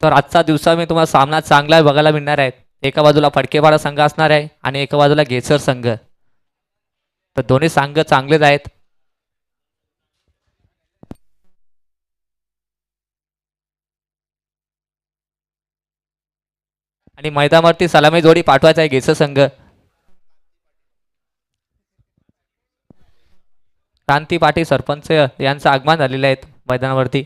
तर आजचा दिवसा मी तुम्हाला सामना चांगला बघायला मिळणार आहे. एका बाजूला फटकेपाडा संघ असणार आहे आणि एका बाजूला गेसर संघ. तर दोन्ही संघ चांगलेच आहेत. आणि मैदानावरती सलामी जोडी पाठवायचा आहे गेसर संघ. क्रांती पाटील सरपंच यांचं आगमन झालेलं आहे मैदानावरती.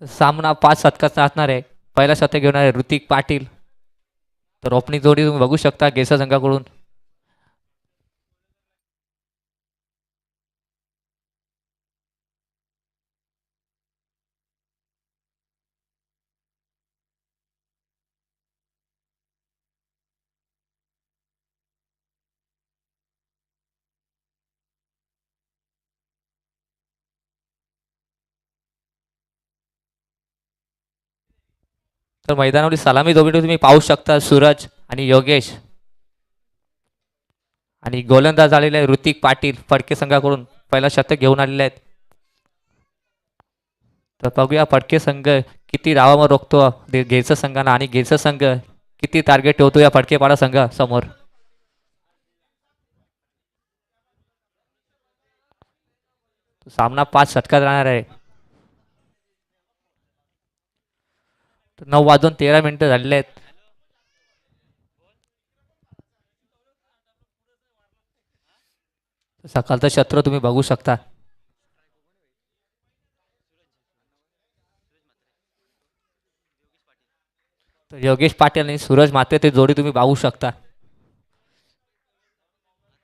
सामना 5 शतकाचा असणार आहे. पहिला शतक घेणार आहे ऋतिक पाटील. तर ओपनिंग जोडी तुम्ही बघू शकता गेसर संघाकडून. तर मैदानावरील सलामी जोडी तुम्ही पाहू शकता सूरज आणि योगेश. आणि गोलंदाज झालेले आहे ऋतिक पाटील फडके संघाकडून. पहिला शतक घेऊन आलेले आहेत. तर बघूया फडके संघ किती धावावर रोखतो गेसर संघाला आणि गेसर संघ किती टार्गेट ठेवतो या फडकेपाडा संघ समोर. सामना 5 षटकात राहणार आहे. 9:13 झालेले आहेत. सकाळचं छत्र तुम्ही बघू शकता. तर योगेश पाटील आणि सूरज मात्रे ते जोडी तुम्ही पाहू शकता.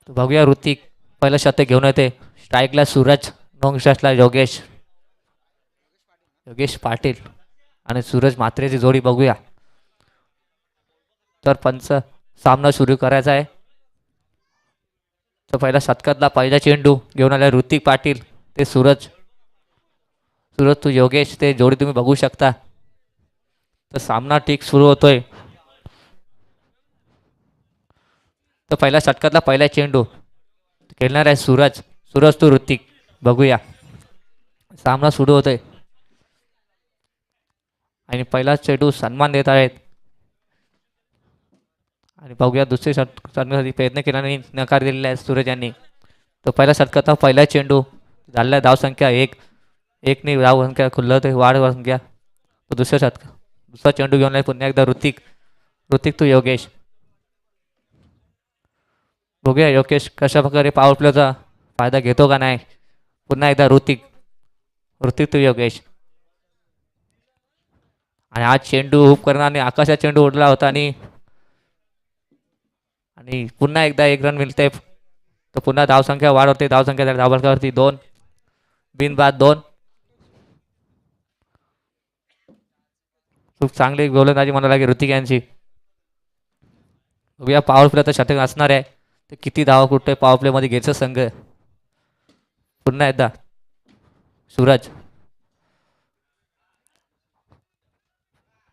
बघूया ऋतिक पहिलं शतक घेऊन येते. स्ट्राईकला सूरज, नॉन स्ट्राईकला योगेश. योगेश पाटील आणि सूरज मात्रेची जोडी बघूया. तर पंच सामना सुरू करायचा आहे. तर पहिला शतकातला पहिला चेंडू घेऊन आला ऋतिक पाटील ते सूरज. सूरज तू योगेश ते जोडी तुम्ही बघू शकता. तर सामना ठीक सुरू होतोय. तर पहिल्या षटकातला पहिला चेंडू खेळणार आहे सूरज. सूरज तू ऋतिक बघूया. सामना सुरू होतोय आणि पहिला चेंडू सन्मान देत आहेत. आणि बघूया दुसरे षटकासाठी प्रयत्न केला नाही, नकार दिलेला आहे सूरज यांनी. तो पहिल्या षटकाचा पहिला चेंडू झालेला धावसंख्या 1 धावसंख्या खुल्लं ते वाढ संख्या. तो दुसरा चेंडू घेऊन पुन्हा एकदा ऋतिक. ऋतिक तू योगेश बघूया योगेश कशा प्रकारे पॉवर प्लेचा फायदा घेतो का नाही. पुन्हा एकदा ऋतिक. ऋतिक तू योगेश. आणि आज चेंडू हुप करणार आणि आकाशात चेंडू उडला होता आणि पुन्हा एकदा 1 रन मिळते. तर पुन्हा धावसंख्या वाढ होते. धावसंख्या धावफलकावरती 2 बिनबाद 2. खूप चांगली गोलंदाजी म्हणायला लागेल ऋतिक यांची. बघूया पॉवर प्ले तर शतक असणार आहे. तर किती धावा कुठे पॉवर प्ले मध्ये घ्यायचं संघ. पुन्हा एकदा सूरज.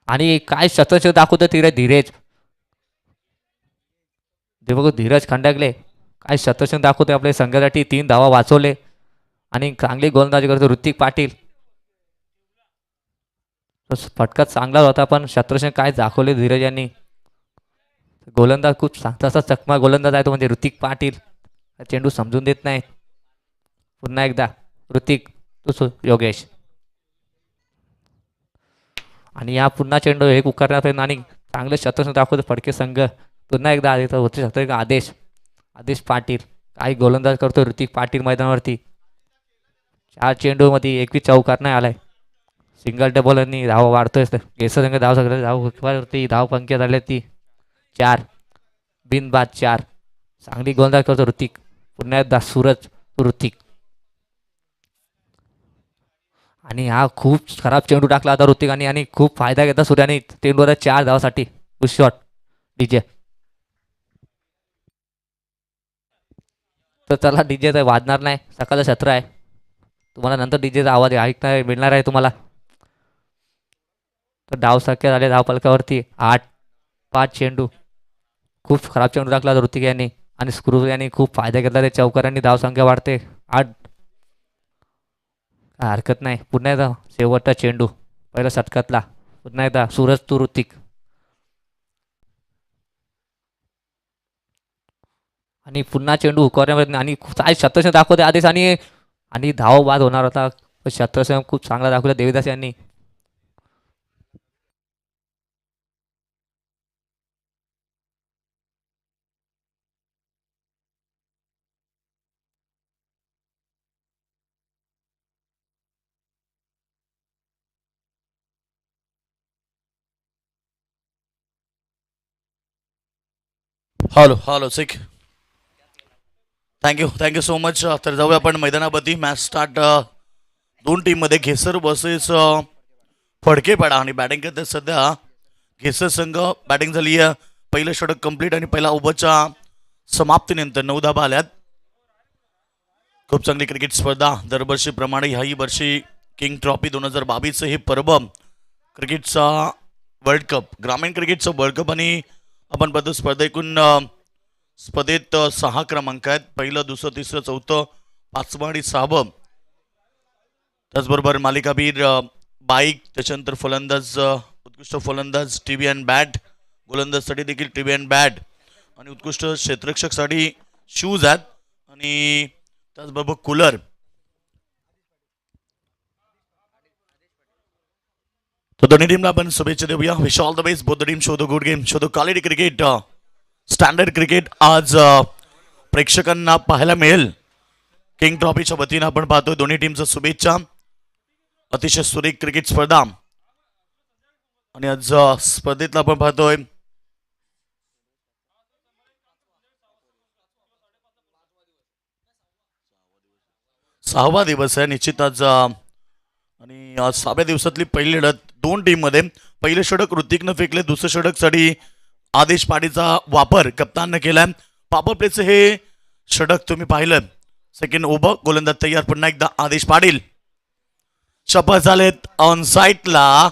आणि काय शतक दाखवतं तिरे धीरज. ते बघू धीरज खंडागले काय शतक दाखवते आपल्या संघासाठी. 3 धावा वाचवले आणि चांगली गोलंदाजी करतो ऋतिक पाटील. फटका चांगला होता पण शतक काय दाखवले धीरज यांनी. गोलंदाज खूप तसा चकमा गोलंदाज आहे तो म्हणजे ऋतिक पाटील. चेंडू समजून देत नाही. पुन्हा एकदा ऋतिक तू योगेश. आणि या पुन्हा चेंडू एक उकारण्यात आणि चांगले शतक दाखवतो फडके संघ. पुन्हा एकदा आधी होते शतक आदेश पाटील. काही गोलंदाज करतो ऋतिक पाटील मैदानावरती. 4 चेंडू मध्ये 21 चौकार नाही आलाय. सिंगल डबल आणि धाव वाढतोय. गेसर संघ धाव सगळं धाववरती धाव पंक्या झाल्या ती 4 बिनबाद 4. चांगली गोलंदाज करतो ऋतिक. पुन्हा एकदा सूरज ऋतिक. आणि हा खूप खराब चेंडू टाकला होता ऋतिकाने आणि खूप फायदा घेतला सूर्याने चेंडूवर 4 धावासाठी. Shot DJ. तर चला डीजे तर वाजणार नाही. सकाळचं सत्र आहे. तुम्हाला नंतर डीजेचा आवाज ऐकणार मिळणार आहे तुम्हाला. तर धावसंख्या झाले धावफलकावरती 8. 5 चेंडू. खूप खराब चेंडू टाकला ऋतिक यांनी आणि स्क्रू यांनी खूप फायदा घेतला. ते चौकारांनी धावसंख्या वाढते 8. काय हरकत नाही. पुन्हा एकदा शेवटचा चेंडू पहिल्या षटकातला. पुन्हा एकदा सूरज तू ऋतिक. आणि पुन्हा चेंडू हुकवण्यामध्ये आणि काय शतरंज दाखवते आदेश आणि आणि धाव बाद होणार होता. पण शतरंज खूप चांगला दाखवला देवीदास यांनी. हॅलो हॅलो सिक. Thank you so much. तर जाऊया आपण मैदानावरती. Match start. दोन टीममध्ये घेसर वर्सेस फडकेपाडा आणि बॅटिंग करते सध्या घेसर संघ. बॅटिंग झाली आहे. पहिलं षटक कंप्लीट आणि पहिला ओव्हरच्या समाप्तीनंतर 9 धाबा आल्यात. खूप चांगली क्रिकेट स्पर्धा दरवर्षीप्रमाणे ह्याही वर्षी किंग ट्रॉफी 2022 हे पर्व क्रिकेटचा वर्ल्ड कप, ग्रामीण क्रिकेटचा वर्ल्ड कप. आणि आपण बघतो स्पर्धा एकूण स्पर्धेत 6 क्रमांक आहेत. पहिलं, दुसरं, तिसरं, चौथं, 5वं आणि 6वं. त्याचबरोबर मालिकावीर बाईक, त्याच्यानंतर फलंदाज, उत्कृष्ट फलंदाज टीव्ही अँड बॅट, गोलंदाजसाठी देखील टीव्ही अँड बॅट आणि उत्कृष्ट क्षेत्ररक्षकसाठी शूज आहेत आणि त्याचबरोबर कूलर. तर दोन्ही टीमला आपण शुभेच्छा देऊया. Wish all the best. Both the team show the good game, show the quality cricket, standard cricket आज प्रेक्षकांना पाहायला मिळेल. किंग ट्रॉफीच्या वतीनं आपण पाहतोय. दोन्ही टीमचं शुभेच्छा. अतिशय सुरेख क्रिकेट स्पर्धा. आणि आज स्पर्धेतला आपण पाहतोय 6वा दिवस आहे निश्चित आज. आणि 6व्या दिवसातली पहिली लढत दोन टीम मध्ये. पहिलं षटक ऋतिकनं फेकले. दुसरं षटकसाठी आदेश पाडीचा वापर कप्ताननं केलाय. पापर प्लेचं हे षटक तुम्ही पाहिलं. सेकंड ओव्हर, गोलंदाज तयार. पुन्हा एकदा आदेश पाडील शपथ झालेत ऑन साईटला.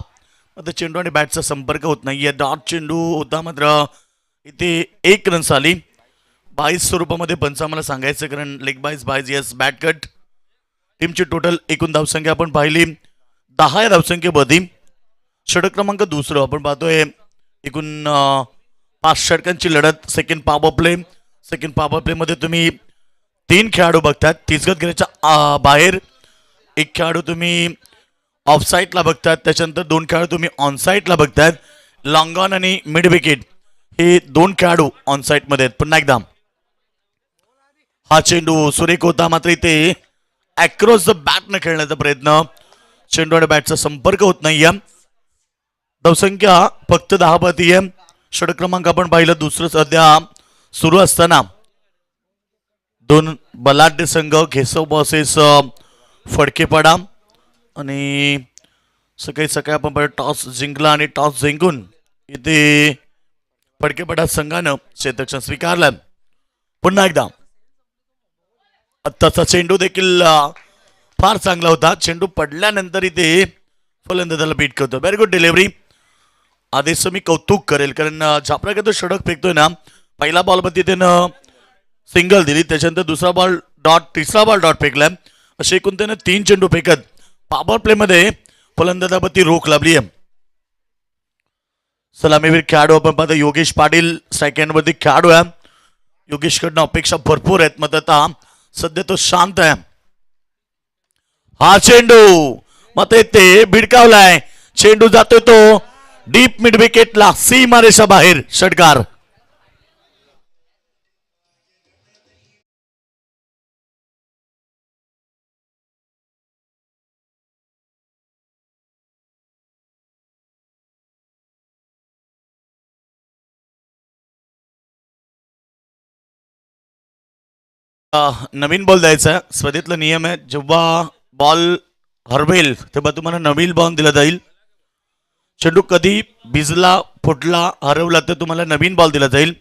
मात्र चेंडू आणि बॅटचा संपर्क होत नाहीये. डॉट चेंडू होता मात्र इथे 1 रन आली. 22 स्वरूपामध्ये पंच आम्हाला सांगायचं, कारण लेग बाईज येस बॅट कट. टीमची टोटल एकूण धावसंख्या आपण पाहिली 10 या धावसंख्येमध्ये. षटक क्रमांक दुसरं आपण पाहतोय. एकूण 5 षटकांची लढत. Second power play. Second power play मध्ये तुम्ही 3 खेळाडू बघतात. 30 गज घेण्याच्या बाहेर. 1 खेळाडू तुम्ही ऑफ साईडला बघतात. त्याच्यानंतर 2 खेळाडू तुम्ही ऑन साईडला बघतात. लॉंग ऑन आणि मिड विकेट हे 2 खेळाडू ऑन साईड मध्ये आहेत. पुन्हा एकदा हा चेंडू सुरेख होता मात्र इथे अक्रॉस द बॅट न खेळण्याचा प्रयत्न. चेंडू आणि बॅटचा संपर्क होत नाहीये. धावसंख्या फक्त 10 पती आहे. षटक क्रमांक आपण पाहिलं दुसरं सध्या सुरू असताना 2 बलाढ्य संघ घेसव वर्सेस फडकेपाडा. आणि सकाळी सकाळी आपण पाहिलं टॉस जिंकला आणि टॉस जिंकून इथे फडकेपाडा संघानं क्षेत्ररक्षण स्वीकारलं. पुन्हा एकदा आत्ताचा चेंडू देखील फार चांगला होता. चेंडू पडल्यानंतर इथे फलंदाजाला बीट करतो. Very good delivery. आदेशचं मी कौतुक करेल, कारण ज्या प्रकारे तो षटक फेकतोय ना, पहिला बॉलमध्ये त्यानं सिंगल दिली, त्याच्यानंतर दुसरा बॉल डॉट, तिसरा बॉल डॉट फेकलाय. असे एकूण त्यानं 3 चेंडू फेकत पॉवर प्ले मध्ये फलंदाजावरती रोख लाभली आहे. सलामीवीर खेळाडू आपण पाहतो योगेश पाटील स्ट्राईक हँडवरती खेळाडू आहे. योगेशकडनं अपेक्षा भरपूर आहेत, मग आता सध्या तो शांत आहे. हा चेंडू मग ते भिडकावलाय. चेंडू जातोय तो डीप मिड विकेटला, सीमारेषा बाहेर. षटकार. नवीन बॉल द्यायचा. स्पर्धेतला नियम आहे, जेव्हा बॉल हरवेल तेव्हा तुम्हाला नवीन बॉल दिला जाईल. चेंडू कधी भिजला, फुटला, हरवला तर तुम्हाला नवीन बॉल दिला जाईल.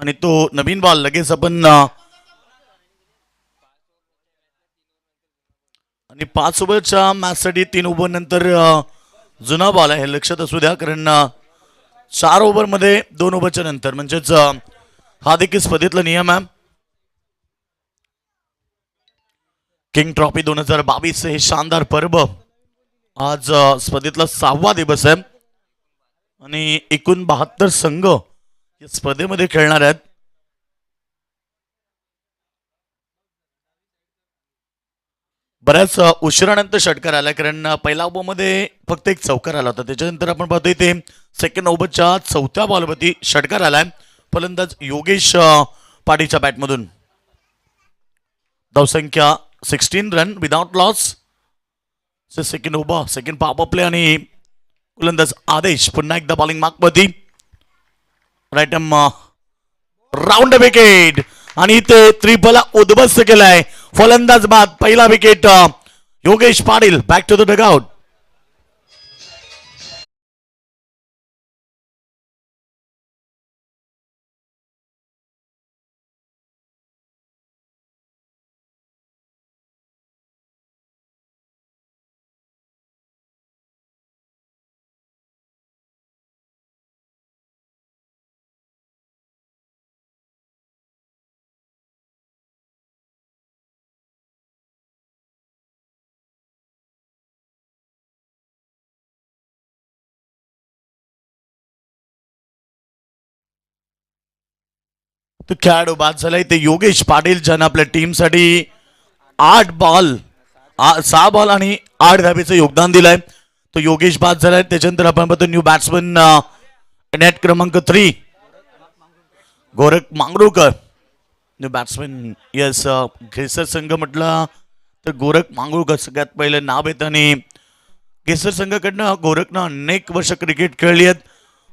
आणि तो नवीन बॉल लगेच आपण आणि 5 ओव्हरच्या मॅचसाठी 3 ओव्हर नंतर जुना बॉल आहे, हे लक्षात असू द्या. कारण 4 ओव्हरमध्ये 2 ओव्हरच्या नंतर, म्हणजेच हा देखील स्पर्धेतला नियम आहे. किंग ट्रॉफी 2022 हे शानदार पर्व आज स्पर्धेतला 6वा दिवस आहे आणि एकूण 72 संघ या स्पर्धेमध्ये खेळणार आहेत. बऱ्याच उशिरानंतर षटकार आला, कारण पहिल्या ओव्हरमध्ये फक्त एक चौकार आला होता. त्याच्यानंतर आपण पाहतोय ते सेकंड ओव्हरच्या 4थ्या बॉलवरती षटकार आलाय फलंदाज योगेश पाटीलच्या बॅटमधून. धावसंख्या 16 run without loss. Second over, second power play आणि गोलंदाज आदेश पुन्हा एकदा बॉलिंग मार्कवरती. राईट राऊंड विकेट आणि इथे त्रिफला उद्ध्वस्त केलाय फलंदाज बाद. पहिला wicket Yogesh Patil. Back to the dugout. तो खेळाडू बाद झालाय ते योगेश पाटील, ज्यानं आपल्या टीमसाठी 6 बॉल आणि 8 धाबेचं योगदान दिलंय. तो योगेश बाद झालाय. त्याच्यानंतर आपण बघतो न्यू बॅट्समन नेट क्रमांक 3 Gorakh Mangrulkar. New batsman yes. Ghesar संघ म्हटलं तर गोरख मांगरूळकर सगळ्यात पहिलं नाव येतं आणि घेसर संघाकडनं गोरखनं अनेक वर्ष क्रिकेट खेळली आहेत.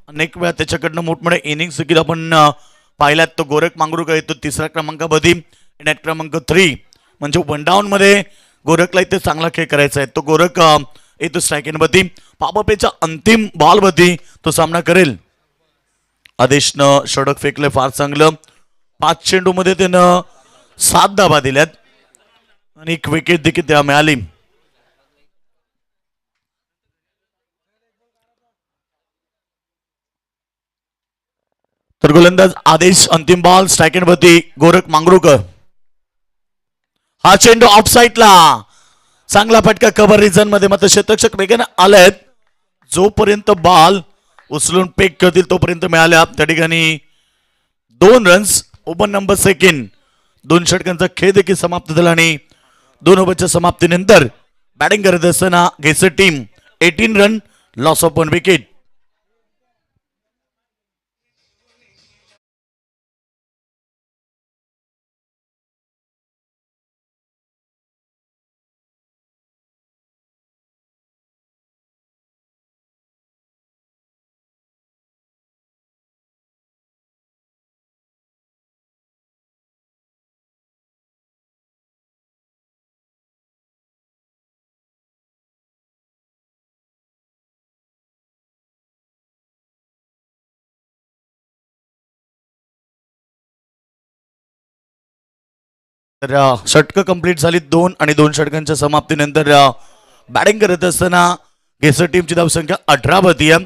अनेक वेळा त्याच्याकडनं मोठमोठ्या इनिंग्स देखील आपण पाहिल्यात. तो गोरख मांगरूळकर येतो 3ऱ्या क्रमांकामध्ये नेट क्रमांक 3. म्हणजे वन डाऊन मध्ये गोरखला इथे चांगला खेळ करायचा आहे. तो गोरख येतो स्ट्रायकिंगवरती. पॉवर प्लेच्या अंतिम बॉलवरती तो सामना करेल. आदेशनं षटक फेकलं फार चांगलं. 5 चेंडूमध्ये त्यानं 7 धावा दिल्यात आणि एक विकेट देखील त्या मिळाली. तर गोलंदाज आदेश अंतिम बॉल स्ट्रायकिंगवरती गोरख मांगरूळकर. हा चेंडू ऑफ साईडला. चांगला फटका कव्हर रिझन मध्ये. मात्र शतरक्षक वेगाने आलेत. जोपर्यंत बॉल उचलून पेक करतील तोपर्यंत मिळाल्या. त्या ठिकाणी 2 रन्स. Over number second. 2 षटकांचा खेळ देखील समाप्त झाला आणि 2 ओव्हरच्या समाप्तीनंतर बॅटिंग करत असताना Ghesar team 18 run loss of 1 wicket. तर षटकं कंप्लीट झाली 2 आणि 2 षटकांच्या समाप्तीनंतर बॅटिंग करत असताना घेसर टीमची धावसंख्या 18 वरती आहे.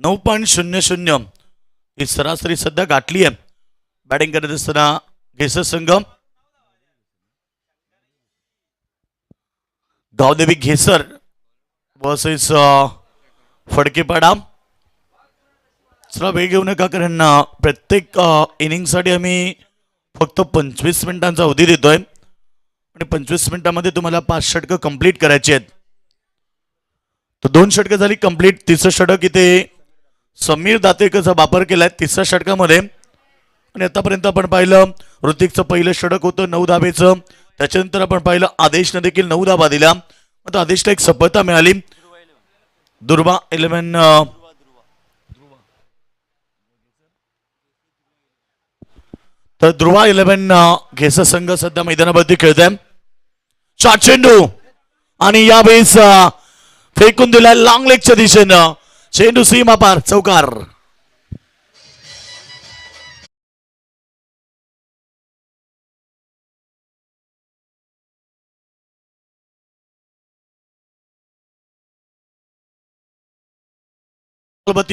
9.00 ही सरासरी सध्या गाठली आहे. बॅटिंग करत असताना घेसर संघ. गावदेवी घेसर वर्सेस फडकेपाडा. चला वेळ घेऊ नका, कारण प्रत्येक इनिंगसाठी आम्ही फक्त 25 मिनिटांचा अवधी देतोय आणि 25 मिनिटांमध्ये तुम्हाला 5 षटकं कंप्लीट करायची आहेत. तर 2 षटकं झाली कंप्लीट. 3रं षटक इथे समीर दातेकरचा वापर केलाय 3ऱ्या षटकामध्ये. आणि आतापर्यंत आपण पाहिलं ऋतिकचं पहिलं षटक होतं 9 धाबेचं. त्याच्यानंतर आपण पाहिलं आदेशने देखील 9 धाबा दिल्या. आता आदेशला एक सफलता मिळाली. दुर्वा 11 तर ध्रुवा 11 घेसर संघ सध्या मैदानावरती खेळतोय. शॉर्ट चेंडू आणि यावेळेस फेकून दिलाय लॉंग लेगच्या दिशेनं. चेंडू सीमा पार. चौकार.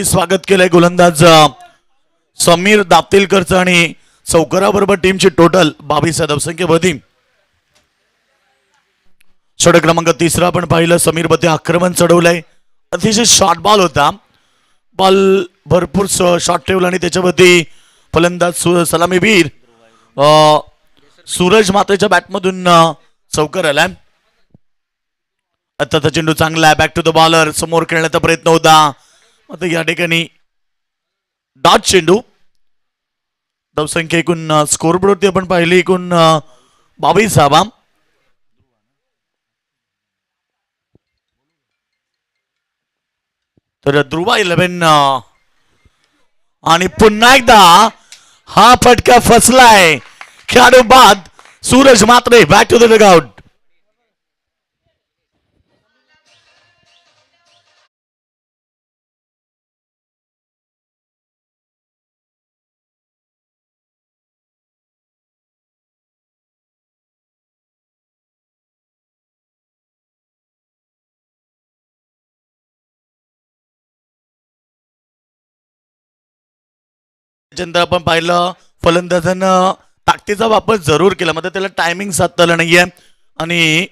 स्वागत केलंय गोलंदाज समीर दातेलकरचं आणि चौकाराबरोबर टीमची टोटल 22 धावसंख्येवरती. षटक क्रमांक 3 आपण पाहिलं. समीर बत्ते आक्रमण चढवलंय. अतिशय शॉर्ट बॉल होता. बॉल भरपूर शॉट ठेवला आणि त्याच्यावरती फलंदाज सलामीवीर सूरज मात्रेच्या बॅटमधून चौकार आलाय. आता चेंडू चांगला आहे. Back to the bowler. समोर खेळण्याचा प्रयत्न होता. आता या ठिकाणी डॉट चेंडू. धावसंख्या एकूण स्कोरबोर्डवरती आपण पाहिली एकूण 22 धावा. तर ध्रुवा 11 आणि पुन्हा एकदा हा फटका फसलाय. खेळाडू बाद Suraj Matre. Back to the dugout. त्याच्यानंतर आपण पाहिलं फलंदाजानं ताकदीचा वापर जरूर केला, मात्र त्याला टायमिंग साधता आलं नाहीये आणि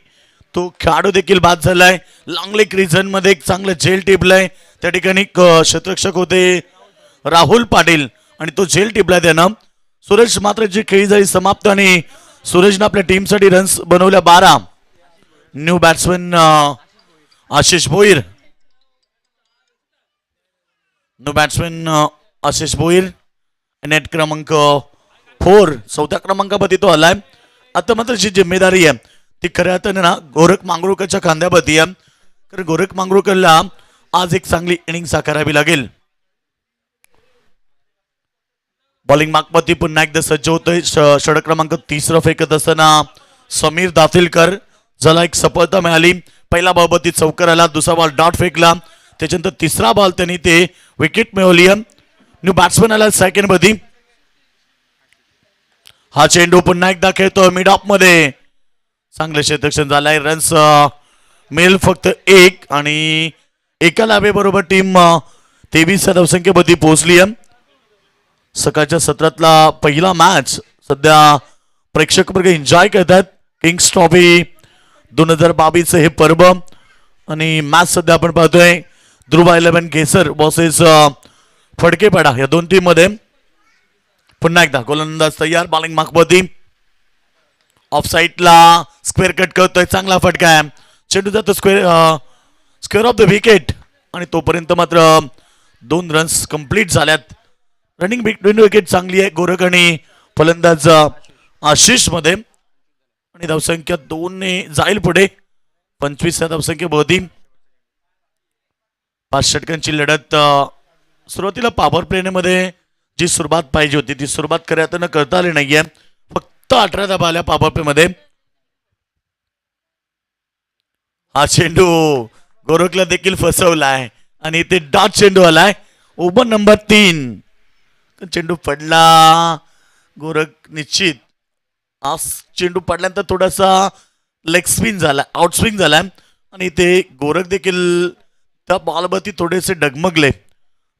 तो खेळाडू देखील बाद झालाय. लॉंग लेग रिजन मध्ये एक चांगलं झेल टिपलाय. त्या ठिकाणी क्षेत्ररक्षक होते राहुल पाटील आणि तो झेल टिपलाय त्यानं. सूरज मात्रची खेळी झाली समाप्त आणि सूरजनं आपल्या टीमसाठी रन्स बनवल्या 12. New batsman Ashish Bhoir. New batsman Ashish Bhoir. Net क्रमांक 4 चौथ्या क्रमांकावरती तो आलाय. आता मात्र जी जिम्मेदारी आहे ती खऱ्या अर्थाने ना गोरख मांगरूळकरच्या खांद्यावरती आहे. कारण गोरख मांगरूळकरला आज एक चांगली इनिंग साकारावी लागेल. बॉलिंग मार्कवरती पुन्हा एकदा सज्ज होतोय. षटक क्रमांक 3 फेकत असताना समीर दातिलकर. ज्याला एक सफलता मिळाली. पहिला बॉलवरती चौकार आला. दुसरा बॉल डॉट फेकला. त्याच्यानंतर तिसरा बॉल त्यांनी ते विकेट मिळवली. न्यू बॅट्समन आला सेकंड मध्ये. हा चेंडू पुन्हा एकदा खेळतो मिड ऑफ मध्ये. चांगलं क्षेत्ररक्षण झालंय. रन्स मिळेल फक्त 1 आणि एका लाभेबरोबर टीम 23 धावसंख्येवरती पोहोचली आहे. सकाळच्या सत्रातला पहिला मॅच सध्या प्रेक्षक वर्ग एन्जॉय करतात. किंग्स ट्रॉफी 2022 हे पर्व आणि मॅच सध्या आपण पाहतोय ध्रुवा 11 केसर वर्सेस फडकेपाडा या दोन टीम मध्ये. पुन्हा एकदा गोलंदाज तयार. बॉलिंग मार्कवरती ऑफ साईडला स्क्वेअर कट करतोय. चांगला फटका आहे. चेंडू जातो स्क्वेअर ऑफ द विकेट आणि तोपर्यंत मात्र 2 रन्स कंप्लीट झाल्यात. रनिंग बिटवीन विकेट चांगली आहे गोरख आणि फलंदाज आशिष मध्ये आणि धावसंख्या 2 ने जाईल पुढे. 25 धावसंख्येभोवती 5 षटकांची लढत. सुरुवातीला पॉवर प्ले मध्ये जी सुरुवात पाहिजे होती ती सुरुवात करता करता आली नाहीये. फक्त 18 धावा आल्या पॉवर प्ले मध्ये. हा चेंडू गोरखला देखील फसवलाय आणि ते डॉट चेंडू आलाय. Over number 3. चेंडू पडला. गोरख निश्चित आज चेंडू पडल्यानंतर थोडासा लेग स्पिन झाला, आउट स्विंग झाला आणि ते गोरख देखील त्या बॉलवरती थोडेसे डगमगले.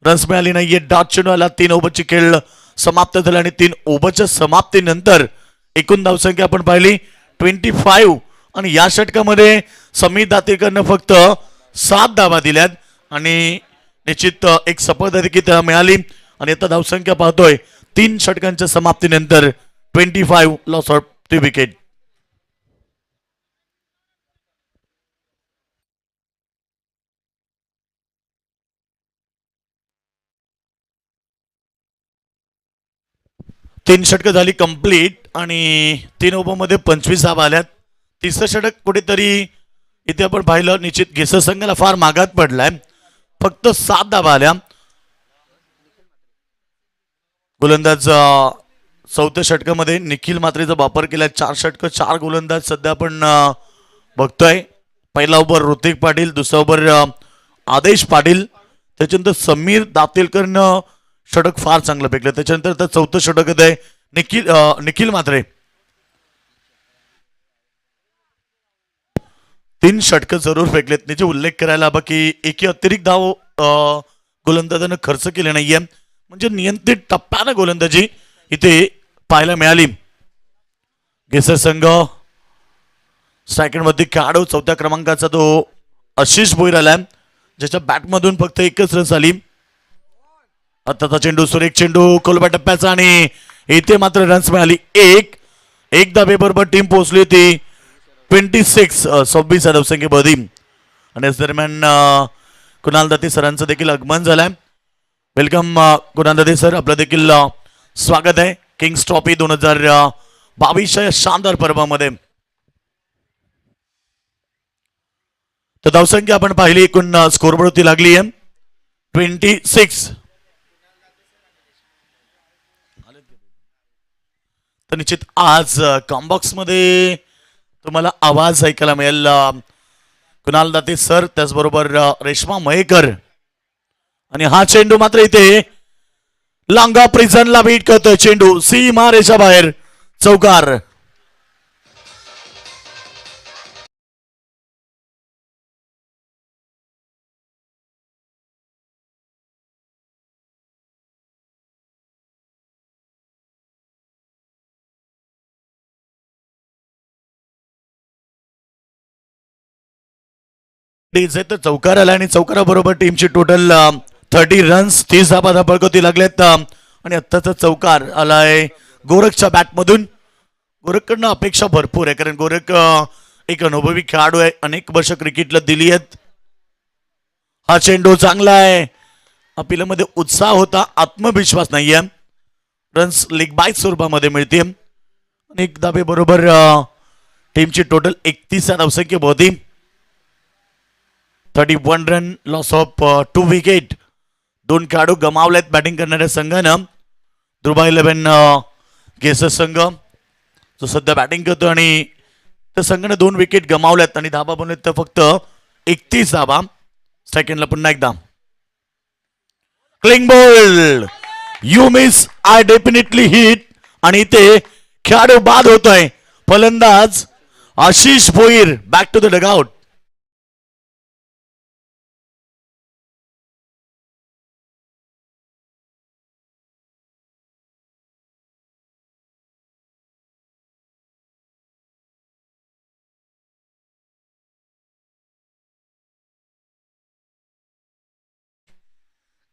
रन्स मिळाली नाहीये. डॉट चेंडू आला. 3 ओव्हरची खेळ समाप्त झाला आणि 3 ओव्हरच्या समाप्तीनंतर एकूण धावसंख्या आपण पाहिली 25 आणि या षटकामध्ये समीर दातेकरनं फक्त 7 धावा दिल्यात आणि निश्चित एक सफलता देखील त्याला मिळाली. आणि आता धावसंख्या पाहतोय 3 षटकांच्या समाप्तीनंतर 25 लॉस ऑफ 3 विकेट. तीन षटकं झाली कंप्लीट आणि 3 ओव्हरमध्ये 25 धावा आल्यात. तिसरं षटक कुठेतरी इथे आपण पाहिलं निश्चित घेसर संघाला फार मागात पडलाय. फक्त 7 धावा आल्या. गोलंदाज चौथ्या षटकामध्ये निखिल मात्रेचा वापर केला. 4 षटकं 4 गोलंदाज सध्या आपण बघतोय. पहिला ओव्हर ऋतिक पाटील, दुसरा ओव्हर आदेश पाटील, त्याच्यानंतर समीर दातेलकरनं षटक फार चांगलं फेकलं. त्याच्यानंतर चौथं षटक आहे निखिल मात्रे. 3 षटकं जरूर फेकलेत. त्याचे उल्लेख करायला हवा की एकही अतिरिक्त धाव गोलंदाजानं खर्च केले नाहीये. म्हणजे नियंत्रित टप्प्यानं गोलंदाजी इथे पाहायला मिळाली. घेसर संघ स्ट्रायकरमध्ये खेळाडू 4थ्या क्रमांकाचा तो आशिष भोईर आलाय, ज्याच्या बॅटमधून फक्त एकच रन झाली. आताचा चेंडू सुरेख चेंडू खोलब्या टप्प्याचा आणि इथे मात्र रन्स मिळाली एक धाबेबरोबर टीम पोहोचली होती 26 धावसंख्येमध्ये. आणि याच दरम्यान कुणाल दाते सरांचं देखील आगमन झालंय. वेलकम कुणाल दाते सर, आपलं देखील स्वागत आहे किंग्स ट्रॉफी 2022 शानदार पर्वामध्ये. तर धावसंख्या आपण पाहिली, एकूण स्कोरबोर्ड होती लागली आहे 26. तर निश्चित आज कॉम्बॉक्स मध्ये तुम्हाला आवाज ऐकायला मिळेल कुणाल दाते सर, त्याचबरोबर रेश्मा मयेकर. आणि हा चेंडू मात्र इथे लांगा प्रिझनला बीट करतोय. चेंडू सीमा रेषा बाहेर, चौकार. तर चौकार आला आणि चौकाराबरोबर टीमची टोटल 30 रन्स 30 धाबा धापळकोती लागलेत. आणि आत्ताचा चौकार आलाय गोरखच्या बॅटमधून. गोरखकडनं अपेक्षा भरपूर आहे, कारण गोरख एक अनुभवी खेळाडू आहे, अनेक वर्ष क्रिकेटला दिली आहेत. हा चेंडू चांगला आहे, अपिलामध्ये उत्साह होता, आत्मविश्वास नाहीये. रन्स लीग बाय स्वरूपामध्ये मिळते. अनेक धाबे बरोबर टीमची टोटल 31 धावसंख्या होती. 31 रन, लॉस ऑफ 2 विकेट. 2 खेळाडू गमावलेत बॅटिंग करणाऱ्या संघानं. दुबई 11 केसेस संघ जो सध्या बॅटिंग करतो, आणि त्या संघाने 2 विकेट गमावल्यात आणि धाबा बनवलेत तर फक्त 31 धाबा. सेकंडला पुन्हा एकदा clean bowled, you miss I definitely hit. आणि इथे खेळाडू बाद होतोय. फलंदाज Ashish Bhoir back to the dugout.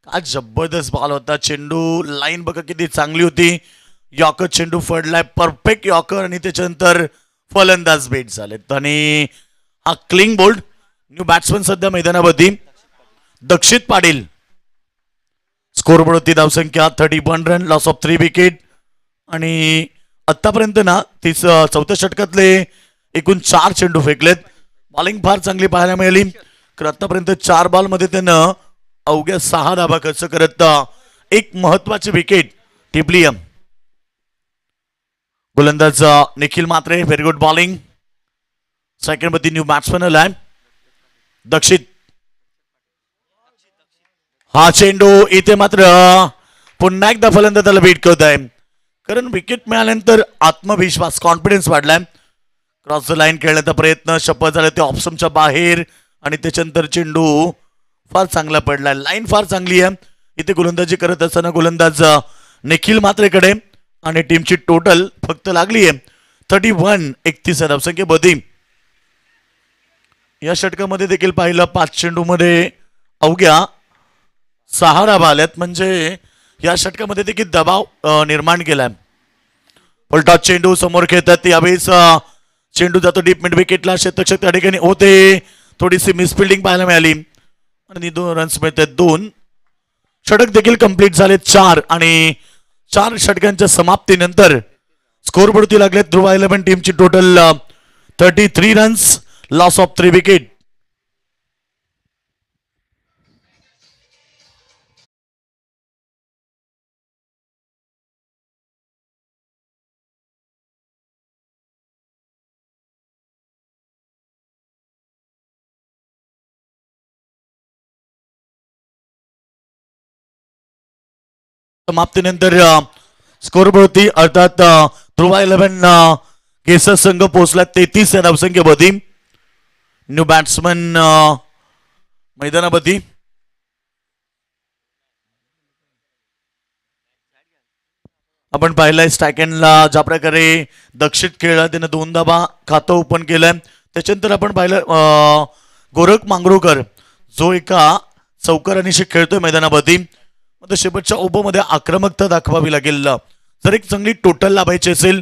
आज जबरदस्त बॉल होता. चेंडू लाईन बघा किती चांगली होती. यॉकर चेंडू फडलाय, परफेक्ट यॉकर, आणि त्याच्यानंतर फलंदाज बेट झालेत. आणि हा क्लिंग बोल्ड न्यू बॅट्समन सध्या मैदानावरती दक्षित पाटील. स्कोरबोर्ड होती धावसंख्या 31 रन, लॉस ऑफ 3 विकेट. आणि आतापर्यंत ना 4थ्या षटकातले एकूण 4 चेंडू फेकलेत. बॉलिंग फार चांगली पाहायला मिळाली, कारण आतापर्यंत 4 बॉलमध्ये त्यानं अवघ्या 6 धाबा खर्च करत एक महत्वाची विकेट टिपली. गोलंदाज निखिल मात्रे, व्हेरी गुड बॉलिंग. सेकंड मध्ये न्यू बॅट्समन आलाय दक्षित. हा चेंडू इथे मात्र पुन्हा एकदा फलंदाजाला बीट करत आहे, कारण विकेट मिळाल्यानंतर आत्मविश्वास, कॉन्फिडन्स वाढलाय. क्रॉस द लाईन खेळण्याचा प्रयत्न सफल झाला, ते ऑप्शनच्या बाहेर. आणि त्याच्यानंतर चेंडू फार चांगला पडलाय. लाईन फार चांगली आहे. इथे गोलंदाजी करत असताना गोलंदाज निखिल मात्रेकडे, आणि टीमची टोटल फक्त लागली आहे 31 31 धावसंख्येमध्ये. या षटकामध्ये देखील पाहिलं 5 चेंडू मध्ये अवघ्या 6 धाबा आल्यात, म्हणजे या षटकामध्ये देखील दबाव निर्माण केलाय. उलटा चेंडू समोर खेळतात, यावेळेस चेंडू जातो डीप मिड विकेटला. शतक त्या ठिकाणी होते, थोडीशी मिसफिल्डिंग पाहायला मिळाली आणि 2 रन्स मिळतात. 2 षटक देखील कंप्लीट झाले 4. आणि 4 षटकांच्या समाप्तीनंतर स्कोरबोर्डती लागले ध्रुवा 11 टीमची total 33 runs, loss of 3 wicket. समाप्तीनंतर स्कोरबोर्डती अर्थात ध्रुवा 11 केसेस संघ पोहोचला 33 धावसंख्येमध्ये. न्यू बॅट्समन मैदानामध्ये. आपण पाहिलंय स्टॅकेनला ज्या प्रकारे दक्षित खेळला, त्यानं 2 धाबा खातं ओपन केलंय. त्याच्यानंतर आपण पाहिलं गोरख मांगरोकर जो एका चौकारांशी खेळतोय मैदानावरती. मग शेवटच्या ओव्हरमध्ये आक्रमकता दाखवावी लागेल. जर एक चांगली टोटल लाभायची असेल,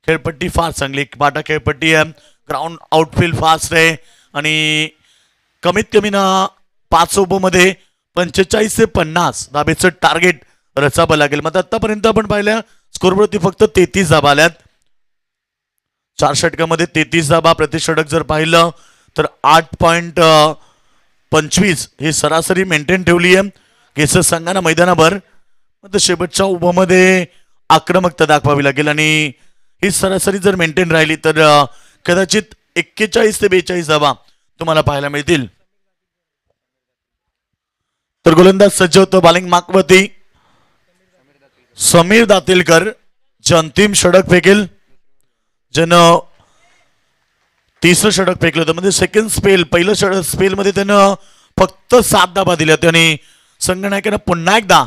खेळपट्टी फार चांगली बाटा खेळपट्टी आहे, ग्राउंड आउटफील्ड फास्ट आहे आणि कमीत कमी ना 5 ओव्हरमध्ये 45 ते 50 धाबेचं टार्गेट रचावं लागेल. मग आतापर्यंत आपण पाहिल्या स्कोरवरती फक्त 33 धाबा आल्यात. 4 षटकामध्ये 33 धाबा. प्रति षटक जर पाहिलं तर 8.25 ही सरासरी मेंटेन ठेवली आहे केसर संघानं मैदानावर. मग शेवटच्या ओव्हरमध्ये आक्रमकता दाखवावी लागेल आणि ही सरासरी जर मेंटेन राहिली तर कदाचित 41 ते 42 धाबा तुम्हाला पाहायला मिळतील. तर गोलंदाज सज्ज होतो बॉलिंग मार्कवरती समीर दातेलकर जे अंतिम षटक फेकेल, ज्यानं 3रं षटक फेकलं होतं. म्हणजे सेकंड स्पेल, पहिलं षटक स्पेलमध्ये त्यानं फक्त 7 धाबा दिल्या होत्या आणि संघनायकानं पुन्हा एकदा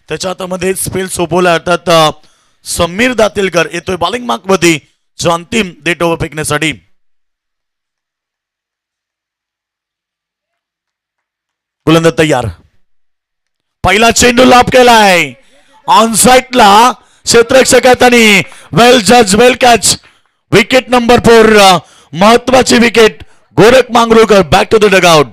त्याच्या हातामध्ये स्पेल सोपवला. अर्थात समीर दातेलकर येतोय बॉलिंग मार्कवरती जो अंतिम डेट ओव्हर फेकण्यासाठी. गोलंदाज तयार. पहिला चेंडू लाभ केलाय ऑन साइडला क्षेत्ररक्षकात आणि वेल जज वेल कॅच. विकेट नंबर 4 महत्वाची विकेट. Gorakh Mangrokar back to the dugout.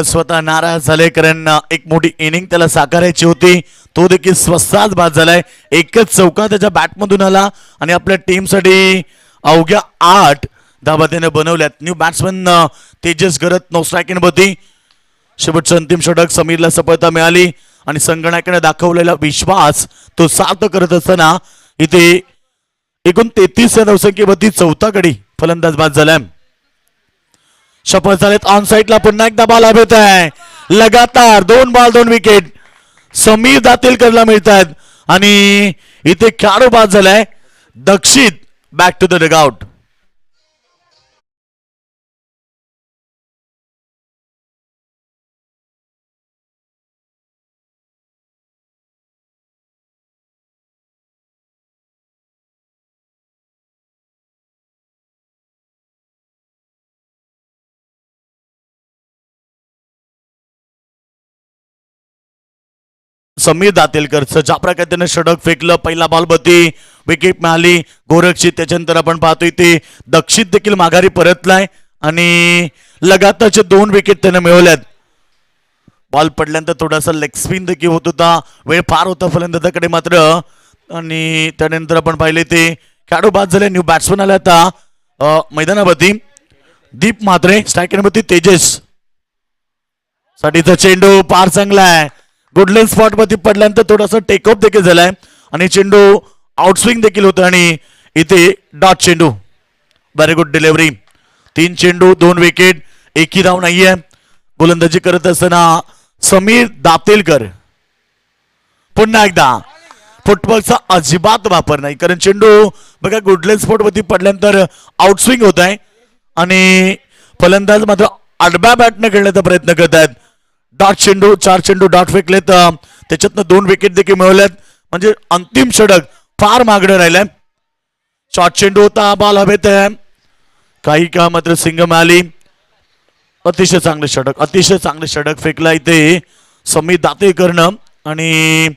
स्वतः नाराज झाले कारण एक मोठी इनिंग त्याला साकारायची होती. तो देखील स्वस्तात बाद झालाय. एकच चौका त्याच्या बॅटमधून आला आणि आपल्या टीमसाठी अवघ्या 8 धाबा त्याने बनवल्यात. New batsman Tejas Garat no striking होती. शेवटचं अंतिम षटक समीरला सफलता मिळाली आणि संगणकाने दाखवलेला विश्वास तो सार्थ करत असताना इथे एकूण 33 या धावसंख्येवरती 4था गडी फलंदाज बाद झालाय. शपथ झालेत ऑन साइडला पुन्हा एकदा बॉल हवेत आहे. लगातार 2 बॉल 2 विकेट समीर दातेलकरला मिळतात आणि इथे खेळाडू बाद झालाय. Dakshit back to the dugout. Sameer दातेलकरचं ज्या प्रकारे त्याने षटक फेकलं, पहिला बॉल बती विकेट मिळाली गोरखची. त्याच्यानंतर आपण पाहतोय ते दक्षित देखील माघारी परतलाय आणि लगातारचे 2 विकेट त्याने मिळवल्यात. बॉल पडल्यानंतर थोडासा लेग स्पिन देखील होत होता. वेळ फार होता फलंदाजाकडे मात्र आणि त्यानंतर आपण पाहिले ते खेळाडू बाद झाले. न्यू बॅट्समन आला आता मैदानावरती दीप म्हात्रे. स्ट्रायकरवरती तेजस साठीचा चेंडू फार चांगला आहे. गुडलेन स्पॉट वरती पडल्यानंतर थोडासा टेक ऑफ देखील झालाय आणि चेंडू आउटस्विंग देखील होतं आणि इथे डॉट चेंडू. Very good delivery. 3 चेंडू 2 विकेट, एकही धाव नाहीये. गोलंदाजी करत असताना समीर दातेलकर पुन्हा एकदा फुटबॉलचा अजिबात वापर नाही कारण चेंडू बघा गुडलेन स्पॉट वरती पडल्यानंतर आउटस्विंग होत आहे आणि फलंदाज मात्र आडव्या बॅटने खेळण्याचा प्रयत्न करत आहेत. डॉट चेंडू 4 चेंडू डॉट फेकलेत. त्याच्यातनं 2 विकेट देखील मिळवल्यात. म्हणजे अंतिम षटक फार मागणं राहिलंय. शॉर्ट चेंडू होता, बॉल हवेत आहे. काही काळ मात्र सिंग मिळाली. अतिशय चांगले षटक फेकला इथे समीर दातेलकरनं आणि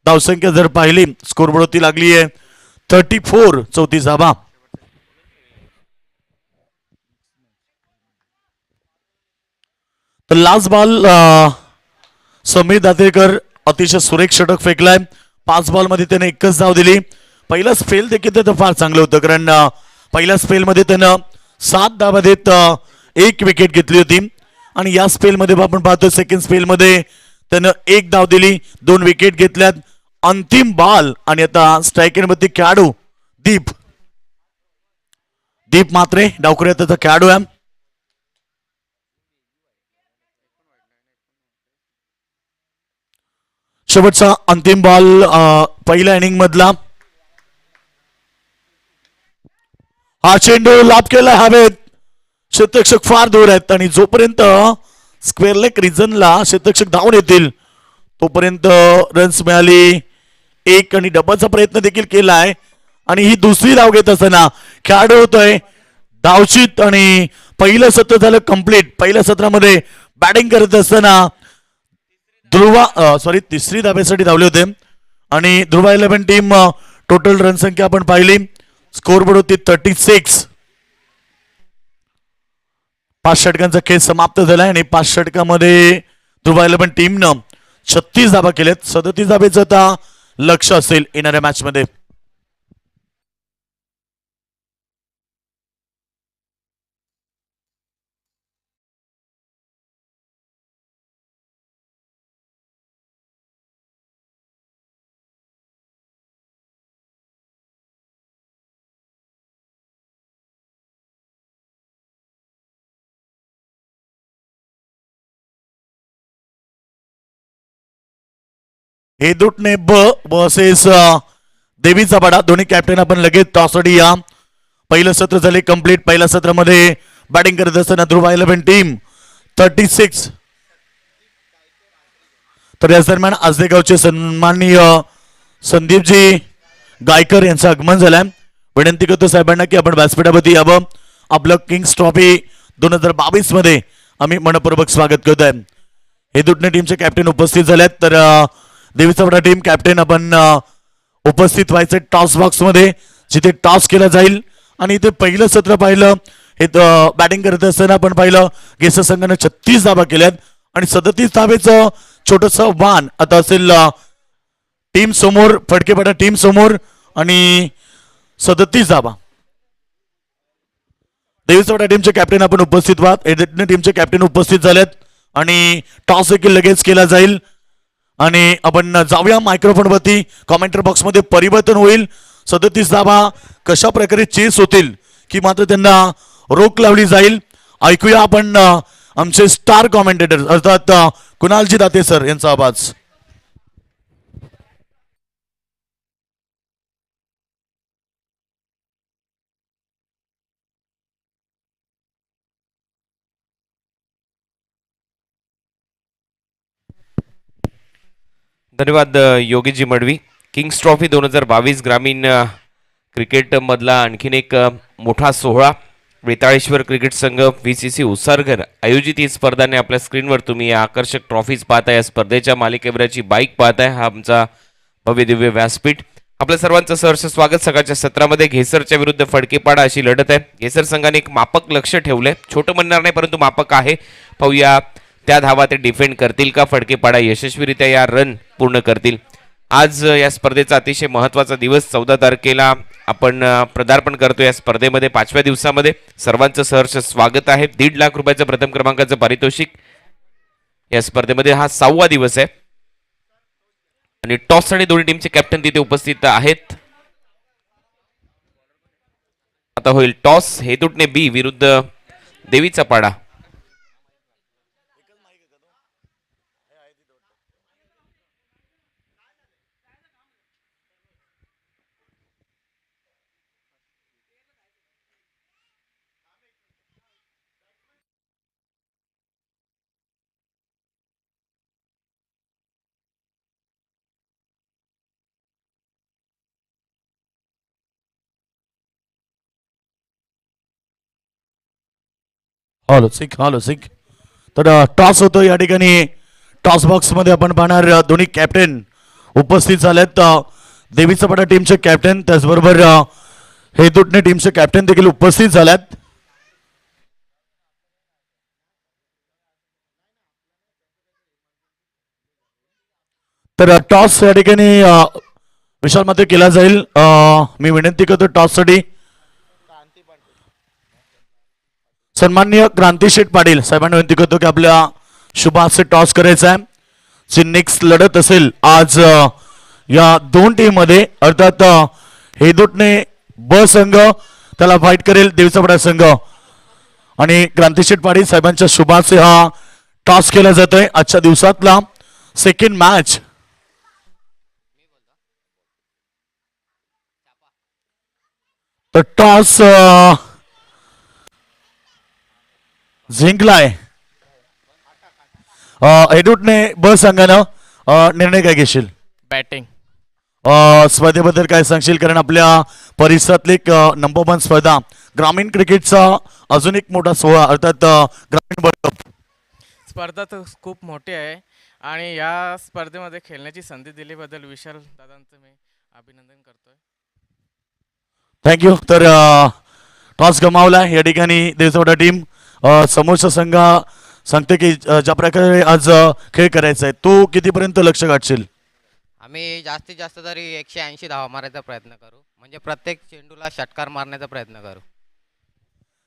धावसंख्या जर पाहिली स्कोरबोर्डवरती लागली आहे 34 34 धाबा. तर लास्ट बॉल समीर दातेलकर अतिशय सुरेख षटक फेकलाय. 5 बॉलमध्ये त्याने 1च धाव दिली. पहिला स्पेल देखील त्याचं फार चांगलं होतं कारण पहिल्या स्पेलमध्ये त्यानं 7 धावा देत 1 विकेट घेतली होती आणि या स्पेलमध्ये आपण पाहतो सेकंड स्पेलमध्ये त्यानं 1 धाव दिली, 2 विकेट घेतल्यात. अंतिम बॉल आणि आता स्ट्रायकिंगवरती खेळाडू दीप दीप मात्रे डावकरी त्याचा खेळाडू आहे. शेवटचा अंतिम बॉल पहिल्या इनिंग मधला. हा चेंडू लाभ केला हवेत. क्षेत्ररक्षक फार दूर आहेत आणि जोपर्यंत स्क्वेअर लेग रिजनला क्षेत्ररक्षक धावून येतील तोपर्यंत रन्स मिळाली. एक आणि डबलचा प्रयत्न देखील केलाय आणि ही दुसरी धाव घेत असताना खेळाडू होतोय धावचित आणि पहिलं सत्र झालं कंप्लीट. पहिल्या सत्रामध्ये बॅटिंग करत असताना तिसरी धाब्यासाठी धावले होते आणि ध्रुवा 11 टीम टोटल रन संख्या आपण पाहिली. स्कोरबोर्ड होती 36. 5 षटकांचा खेळ समाप्त झालाय आणि 5 षटकामध्ये ध्रुवा 11 टीमनं 36 धाबा केल्यात. 37 धाब्याचं आता लक्ष असेल येणाऱ्या मॅच मध्ये. हेदुटने वर्सेस देवीचा पाडा. दोन्ही कॅप्टन आपण लगेच टॉससाठी या. पहिलं सत्र झाले कंप्लीट. पहिल्या सत्रामध्ये बॅटिंग करत असताना ध्रुवा 11 टीम 36. तर याच दरम्यान आजदेगावचे सन्माननीय संदीपजी गायकर यांचं आगमन झालंय. विनंती करतो साहेबांना की आपण व्यासपीठावरती यावं. आपलं किंग्स ट्रॉफी 2022 मध्ये आम्ही मनपूर्वक स्वागत करतोय. हेदुटने टीमचे कॅप्टन उपस्थित झालेत. तर देवीचा पाडा टीम कॅप्टन आपण उपस्थित व्हायचं टॉस बॉक्स मध्ये जिथे टॉस केला जाईल. आणि इथे पहिलं सत्र पाहिलं हे बॅटिंग करत असताना आपण पाहिलं गेसर संघानं 36 धाबा केल्यात आणि 37 धाबेचं छोटस वान आता असेल टीम समोर. फडकेपाडा टीम समोर आणि 37 धाबा. देवीचा पाडा टीमचे कॅप्टन आपण उपस्थित व्हात. हेदुटने टीमचे कॅप्टन उपस्थित झालेत आणि टॉस देखील लगेच केला जाईल. आणि आपण जाऊया मायक्रोफोन वरती. कॉमेंटर बॉक्स मध्ये परिवर्तन होईल. 37 धाबा कशा प्रकारे चेस होतील की मात्र त्यांना रोख लावली जाईल. ऐकूया आपण आमचे स्टार कॉमेंटेटर अर्थात कुणालजी दाते सर यांचा आवाज. धन्यवाद योगीजी मडवी. किंग्स ट्रॉफी 2022 ग्रामीण क्रिकेटमधला आणखीन एक मोठा सोहळा. वेताळेश्वर क्रिकेट संघ VCC उसारघर आयोजित ही स्पर्धाने आपल्या स्क्रीनवर तुम्ही या आकर्षक ट्रॉफीज पाहताय. या स्पर्धेच्या मालिकेवरची बाईक पाहताय. हा आमचा भव्य दिव्य व्यासपीठ. आपल्या सर्वांचं सहर्ष स्वागत. सकाळच्या सत्रामध्ये घेसरच्या विरुद्ध फडकेपाडा अशी लढत आहे. घेसर संघाने एक मापक लक्ष ठेवलंय. छोटं म्हणणार नाही परंतु मापक आहे. पाहूया त्या धावा ते डिफेंड करतील का, फडकेपाडा यशस्वीरित्या या रन पूर्ण करतील. आज या स्पर्धेचा अतिशय महत्त्वाचा दिवस. 14 तारखेला आपण पदार्पण करतो या स्पर्धेमध्ये. 5व्या दिवसामध्ये सर्वांचं सहर्ष स्वागत आहे. 1.5 लाख रुपयाचं प्रथम क्रमांकाचं पारितोषिक. या स्पर्धेमध्ये हा 6वा दिवस आहे आणि टॉससाठी दोन्ही टीमचे कॅप्टन तिथे उपस्थित आहेत. आता होईल टॉस. हेदुटने बी विरुद्ध देवीचा पाडा. हॅलो सिक. तर टॉस होतो या ठिकाणी. टॉस बॉक्स मध्ये आपण पाहणार दोन्ही कॅप्टन उपस्थित झालेत. देवीचा पाडा टीमचे कॅप्टन त्याचबरोबर हेदुटने टीमचे कॅप्टन देखील उपस्थित झाल्यात. तर टॉस या ठिकाणी विशाल मध्ये केला जाईल. मी विनंती करतो टॉससाठी सन्माननीय क्रांतिशेठ पाटील साहेबांना विनंती करतो की आपल्या शुभ हस्ते टॉस करायचा आहे. जी नेक्स्ट लढत असेल आज या दोन टीम मध्ये अर्थात हेदोटणे ब संघ त्याला फाईट करेल देवसापडा संघ आणि क्रांतिशेठ पाटील साहेबांच्या शुभाचे हा टॉस केला जातोय आजच्या दिवसातला सेकंड मॅच. तर टॉस जिंकलाय हेदोटणे ब संघानं. निर्णय काय घेशील बॅटिंग. स्पर्धेबद्दल काय सांगशील, कारण आपल्या परिसरातली एक नंबर 1 स्पर्धा ग्रामीण क्रिकेटचा अजून एक मोठा सोहळा अर्थात ग्रामीण वर्ल्ड कप. स्पर्धा तर खूप मोठी आहे आणि या स्पर्धेमध्ये खेळण्याची संधी दिल्याबद्दल विशाल दादांचं मी अभिनंदन करतोय. थँक्यू. तर टॉस गमावला या ठिकाणी देवसावडा टीम. समोरचा संघ सांगते की ज्या प्रकारे आज खेळ करायचा आहे तो कितीपर्यंत लक्ष गाठशील. आम्ही जास्तीत जास्त तरी 180 धावा मारायचा प्रयत्न करू, म्हणजे प्रत्येक चेंडूला षटकार मारण्याचा प्रयत्न करू.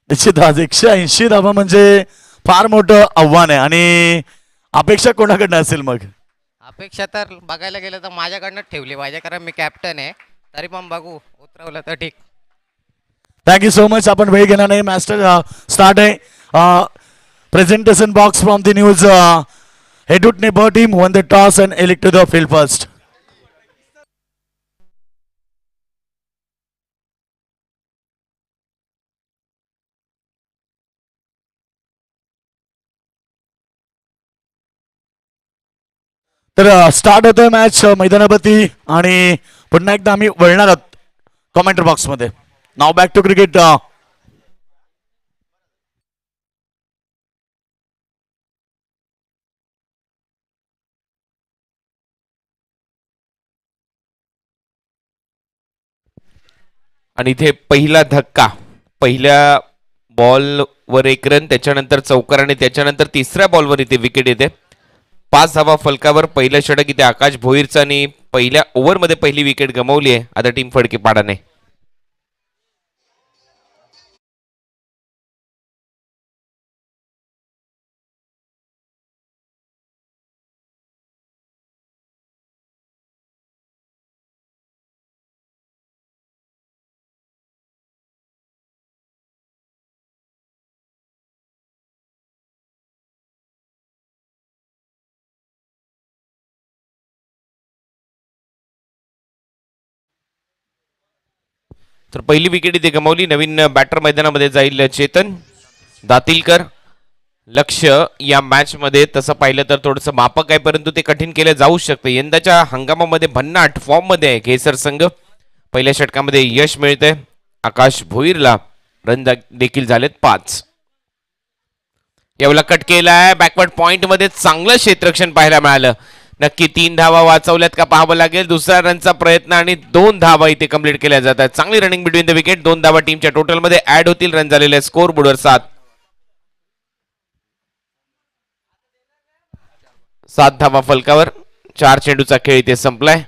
निश्चित आज 180 धावा म्हणजे फार मोठं आव्हान आहे. आणि अपेक्षा कोणाकडनं असेल मग. अपेक्षा तर बघायला गेलं तर माझ्याकडनं ठेवली पाहिजे, कारण मी कॅप्टन आहे. तरी पण बघू, उतरवलं तर ठीक. Thank you so much. आपण वेळ घेणार नाही. मास्टर स्टार्ट आहे. Presentation box from the news. Hedotane B team won the toss and elect the field first. तर स्टार्ट होतोय मॅच मैदानावरती आणि पुन्हा एकदा आम्ही वळणार आहोत कॉमेंटर बॉक्समध्ये. नाव बॅक टू क्रिकेट. आणि इथे पहिला धक्का, पहिल्या बॉलवर 1 रन, त्याच्यानंतर चौकार आणि त्याच्यानंतर तिसऱ्या बॉलवर इथे विकेट येते. 5 धावा फलकावर पहिलं षटक इथे आकाश भोईरचं आणि पहिल्या ओव्हरमध्ये पहिली विकेट गमावली आहे आता टीम फडकेपाडाने. तर पहिली विकेट इथे गमावली. नवीन बॅटर मैदानामध्ये जाईल चेतन दातीलकर. लक्ष या मॅच मध्ये तसं पाहिलं तर थोडंसं मापक आहे, परंतु ते कठीण केलं जाऊ शकतं. यंदाच्या हंगामामध्ये भन्नाट फॉर्म मध्ये आहे केसर संघ. पहिल्या षटकामध्ये यश मिळतंय आकाश भोईरला. रन देखील झालेत 5. यावेळेला कट केलाय बॅकवर्ड पॉइंट मध्ये, चांगलं क्षेत्ररक्षण पाहायला मिळालं. नक्की 3 धावा वाचवल्यात का पाहावं लागेल. दुसऱ्या रनचा प्रयत्न आणि 2 धावा इथे कंप्लीट केल्या जातात. चांगली रनिंग बिटवीन द विकेट. 2 धावा टीमच्या टोटल मध्ये ऍड होतील. रन झालेले स्कोर बोर्डवर 7 धावा फलकावर. 4 चेंडूचा खेळ इथे संपलाय.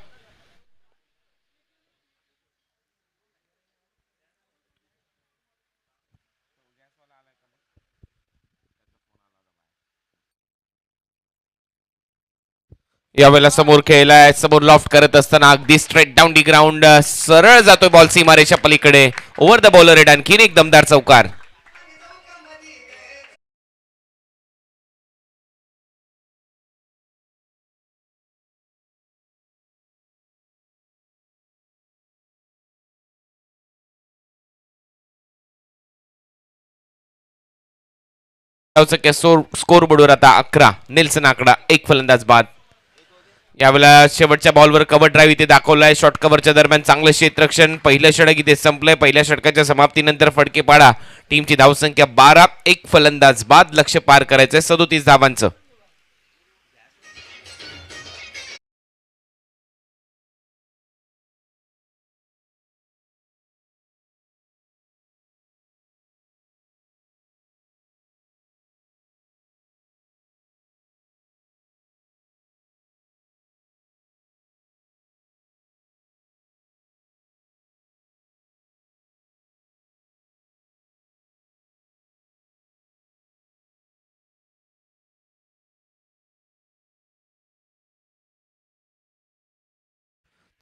यावेळेला समोर खेळलाय, समोर लॉफ्ट करत असताना अगदी स्ट्रेट डाऊन डी ग्राउंड सरळ जातोय बॉल सीमारेषा पलीकडे. ओव्हर द बॉलर हेड आणखीन एक दमदार चौकार. स्कोर बोर्डवर आता 11. नेल्सन आकडा 1 फलंदाज बाद. यावेळेला शेवटच्या बॉलवर कव्हर ड्राईव्ह इथे दाखवलाय. शॉर्ट कव्हरच्या दरम्यान चांगलं क्षेत्ररक्षण. पहिलं षटक इथे संपलंय. पहिल्या षटकाच्या समाप्तीनंतर फडकेपाडा टीमची धावसंख्या 12. 1 फलंदाज बाद. लक्ष्य पार करायचंय 37 धावांचं.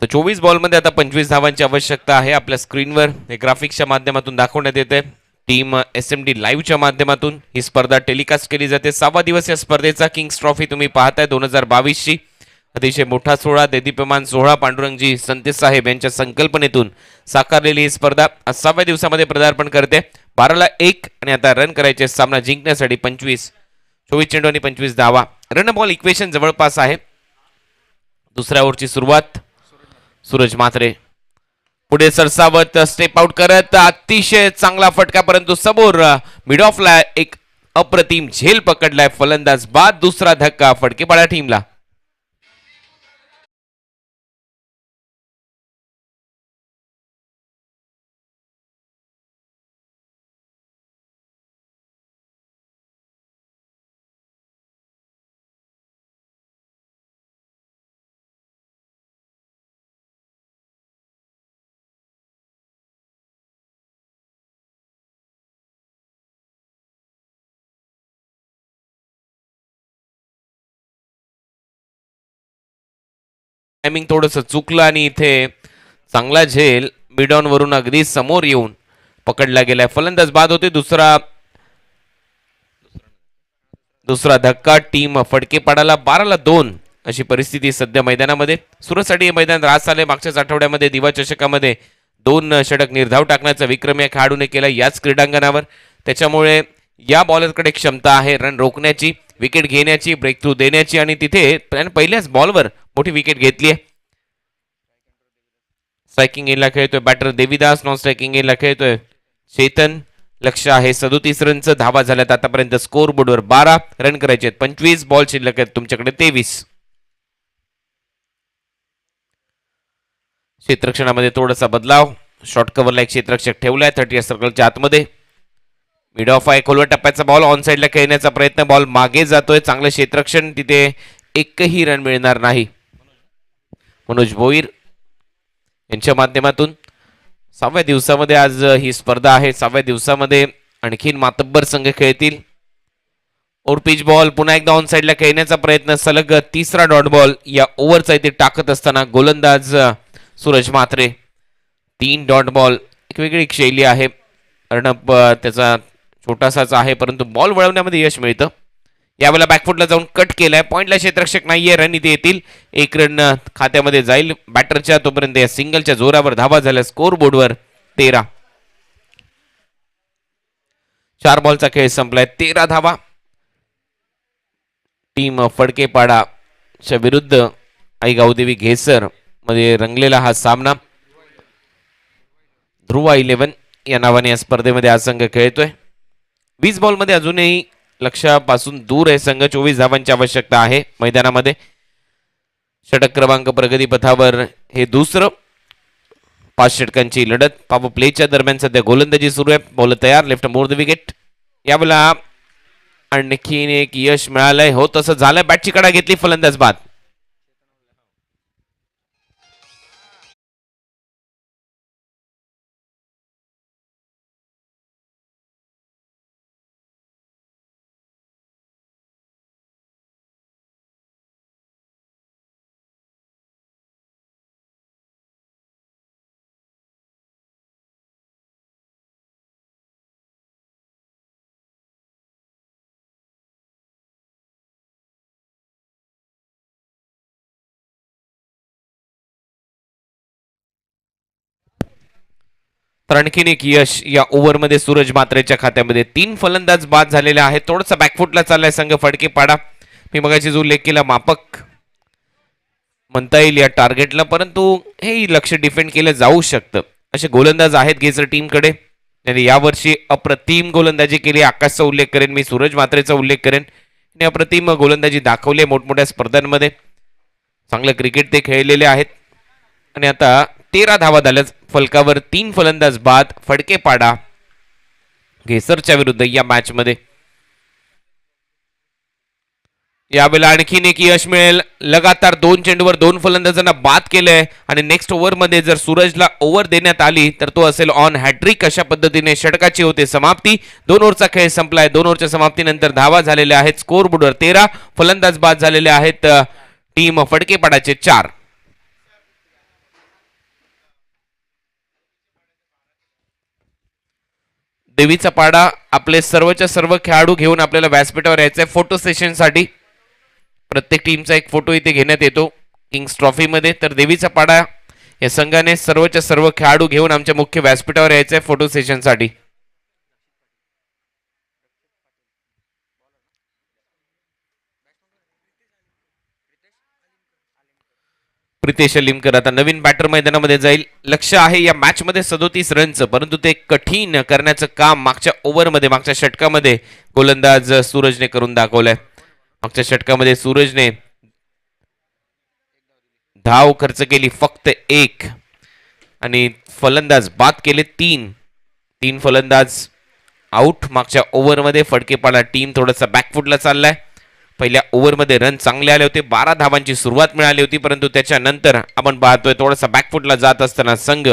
तर 24 बॉलमध्ये आता 25 धावांची आवश्यकता आहे. आपल्या स्क्रीनवर हे ग्राफिक्सच्या माध्यमातून दाखवण्यात येते. टीम SMD लाईव्हच्या माध्यमातून ही स्पर्धा टेलिकास्ट केली जाते. 6वा दिवस या स्पर्धेचा किंग्स ट्रॉफी तुम्ही पाहताय 2022ची. अतिशय मोठा सोहळा, देदीप्यमान सोहळा, पांडुरंगजी संतेश साहेब यांच्या संकल्पनेतून साकारलेली ही स्पर्धा आज 6व्या दिवसामध्ये पदार्पण करते. 12ला 1 आणि आता रन करायचे सामना जिंकण्यासाठी 24 चेंडू आणि 25 धावा. रन बॉल इक्वेशन जवळपास आहे. दुसऱ्या ओव्हरची सुरुवात. सूरज म्हात्रे पुढे सरसावत स्टेप आउट करत अतिशय चांगला फटका, परंतु समोर मिड ऑफला एक अप्रतिम झेल पकडलाय फलंदाज बाद. दुसरा धक्का फडकेपाडा टीमला. टायमिंग थोडस चुकलं आणि इथे चांगला झेल मिडॉन वरून अगदी समोर येऊन पकडला गेलाय. फलंदाज बाद होते. दुसरा धक्का. टीम फडकेपाडाला 12ला 2 अशी परिस्थिती सध्या मैदानामध्ये. सुरतसाठी हे मैदान रास आले. मागच्याच आठवड्यामध्ये दिवा चषकामध्ये 2 षटक निर्धाव टाकण्याचा विक्रम या खेळाडूने केला याच क्रीडांगणावर. त्याच्यामुळे या बॉलरकडे क्षमता आहे रन रोखण्याची, विकेट घेण्याची, ब्रेक थ्रू देण्याची आणि तिथे पहिल्याच बॉलवर मोठी विकेट घेतली आहे. स्ट्रायकिंग एनला खेळतोय बॅटर देवीदास. नॉन स्ट्रायकिंग एनला खेळतोय चेतन. लक्ष आहे 37 रनचं. धावा झाल्यात आतापर्यंत स्कोर बोर्डवर 12. रन करायचे आहेत 25. बॉल शिल्लक आहेत तुमच्याकडे 23. क्षेत्ररक्षणामध्ये थोडासा बदलाव. शॉर्ट कव्हरला एक क्षेत्ररक्षक ठेवलाय 30 सर्कलच्या आतमध्ये. मिड ऑफ आहे. खोलवर टप्प्याचा बॉल ऑन साईडला खेळण्याचा प्रयत्न. बॉल मागे जातोय. चांगलं क्षेत्ररक्षण. तिथे एकही रन मिळणार नाही. मनोज भोईर यांच्या माध्यमातून 6व्या दिवसामध्ये आज ही स्पर्धा आहे. 6व्या दिवसामध्ये आणखीन मातब्बर संघ खेळतील. और पिच बॉल पुन्हा एकदा ऑन साईडला खेळण्याचा प्रयत्न. सलग 3रा डॉट बॉल या ओव्हरचा इथे टाकत असताना गोलंदाज सूरज म्हात्रे. 3 डॉट बॉल एक वेगळी शैली आहे. अर्णब त्याचा छोटासाच आहे परंतु बॉल वळवण्यामध्ये यश मिळतं. यावेळेला बॅकफुटला जाऊन कट केलाय. पॉइंटला क्षेत्ररक्षक नाहीये. रन इथे येतील. 1 रन खात्यामध्ये जाईल बॅटरच्या. तोपर्यंत या सिंगलच्या जोरावर धावा झाल्या स्कोर बोर्डवर 13. 4 बॉलचा खेळ संपलाय. 13 धावा. टीम फडकेपाडाच्या विरुद्ध आई गावदेवी घेसर मध्ये रंगलेला हा सामना. ध्रुवा 11 या नावाने या स्पर्धेमध्ये हा संघ खेळतोय. 20 बॉलमध्ये अजूनही लक्ष्यापासून दूर आहे संघ. 24 धावांची आवश्यकता आहे मैदानामध्ये. षटक क्रमांक प्रगतीपथावर हे दुसरं. 5 षटकांची लढत. पॉवर प्लेच्या दरम्यान सध्या गोलंदाजी सुरू आहे. बॉल तयार. Left more the wicket. यावेळेला आणखीन एक यश मिळालंय. हो तसं झालं. बॅटची कडा घेतली. फलंदाज बाद. तर आणखीन एक यश या ओव्हरमध्ये सूरज म्हात्रेच्या खात्यामध्ये. 3 फलंदाज बाद झालेले आहेत. थोडासा बॅकफुटला चाललाय संघ फडकेपाडा. मी मगाशी जो उल्लेख केला मापक म्हणता येईल या टार्गेटला, परंतु हे लक्ष डिफेंड केलं जाऊ शकतं. असे गोलंदाज आहेत घेसर टीमकडे. त्यांनी यावर्षी अप्रतिम गोलंदाजी केली. आकाशचा उल्लेख करेन मी, सूरज म्हात्रेचा उल्लेख करेन. त्यांनी अप्रतिम गोलंदाजी दाखवली मोठमोठ्या स्पर्धांमध्ये. चांगलं क्रिकेट ते खेळलेले आहेत. आणि आता 13 धावा झाल्या. फलकावर 3 फलंदाज बाद. फडकेपाडा घेसरच्या विरुद्ध या मॅच मध्ये. यावेळेला आणखीन एक यश मिळेल. लगातार 2 चेंडूवर 2 फलंदाजांना बाद केलंय आणि नेक्स्ट ओव्हर मध्ये जर सूरजला ओव्हर देण्यात आली तर तो असेल ऑन हॅट्रिक. अशा पद्धतीने षटकाची होते समाप्ती. 2 ओव्हरचा खेळ संपलाय. 2 ओव्हरच्या समाप्तीनंतर धावा झालेल्या आहेत स्कोर बोर्डवर 13. फलंदाज बाद झालेले आहेत टीम फडकेपाडाचे 4. देवीचा पाडा आपले सर्वच्या सर्व खेळाडू घेऊन आपल्याला व्यासपीठावर यायचंय फोटो सेशनसाठी. प्रत्येक टीमचा एक फोटो इथे घेण्यात येतो किंग्स ट्रॉफीमध्ये. तर देवीचा पाडा या संघाने सर्वच्या सर्व खेळाडू घेऊन आमच्या मुख्य व्यासपीठावर यायचंय फोटो सेशनसाठी. प्रितेश लिमकर आता नवीन बॅटर मैदानामध्ये जाईल. लक्ष आहे या मॅच मध्ये 37 रनचं, परंतु ते कठीण करण्याचं काम मागच्या ओव्हरमध्ये मागच्या षटकामध्ये गोलंदाज सूरजने करून दाखवलंय. मागच्या षटकामध्ये सूरजने धाव खर्च केली फक्त 1 आणि फलंदाज बाद केले 3 फलंदाज आउट. मागच्या ओव्हरमध्ये फडकेपाडा टीम थोडासा बॅकफुटला चाललाय. पहिल्या ओव्हरमध्ये रन चांगले आले होते, 12 धावांची सुरुवात मिळाली होती, परंतु त्याच्यानंतर आपण पाहतोय थोडासा बॅकफुटला जात असताना संघ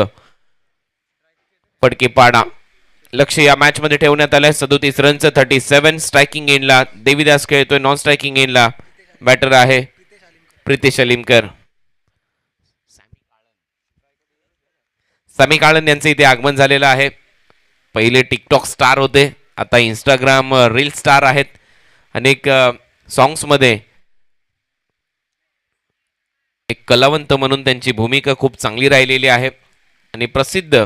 फडकेपाडा. लक्ष या मॅच मध्ये ठेवण्यात आलंय 37 रनचं. 37 स्ट्रायकिंग एंडला देवीदास खेळतोय, नॉन स्ट्रायकिंग एंडला बॅटर आहे प्रितेश लिमकर. सॅमी काळन यांचं इथे आगमन झालेलं आहे. पहिले टिकटॉक स्टार होते, आता इंस्टाग्राम रील स्टार आहेत. अनेक सॉंग्स मध्ये एक कलावंत म्हणून त्यांची भूमिका खूप चांगली राहिलेली आहे आणि प्रसिद्ध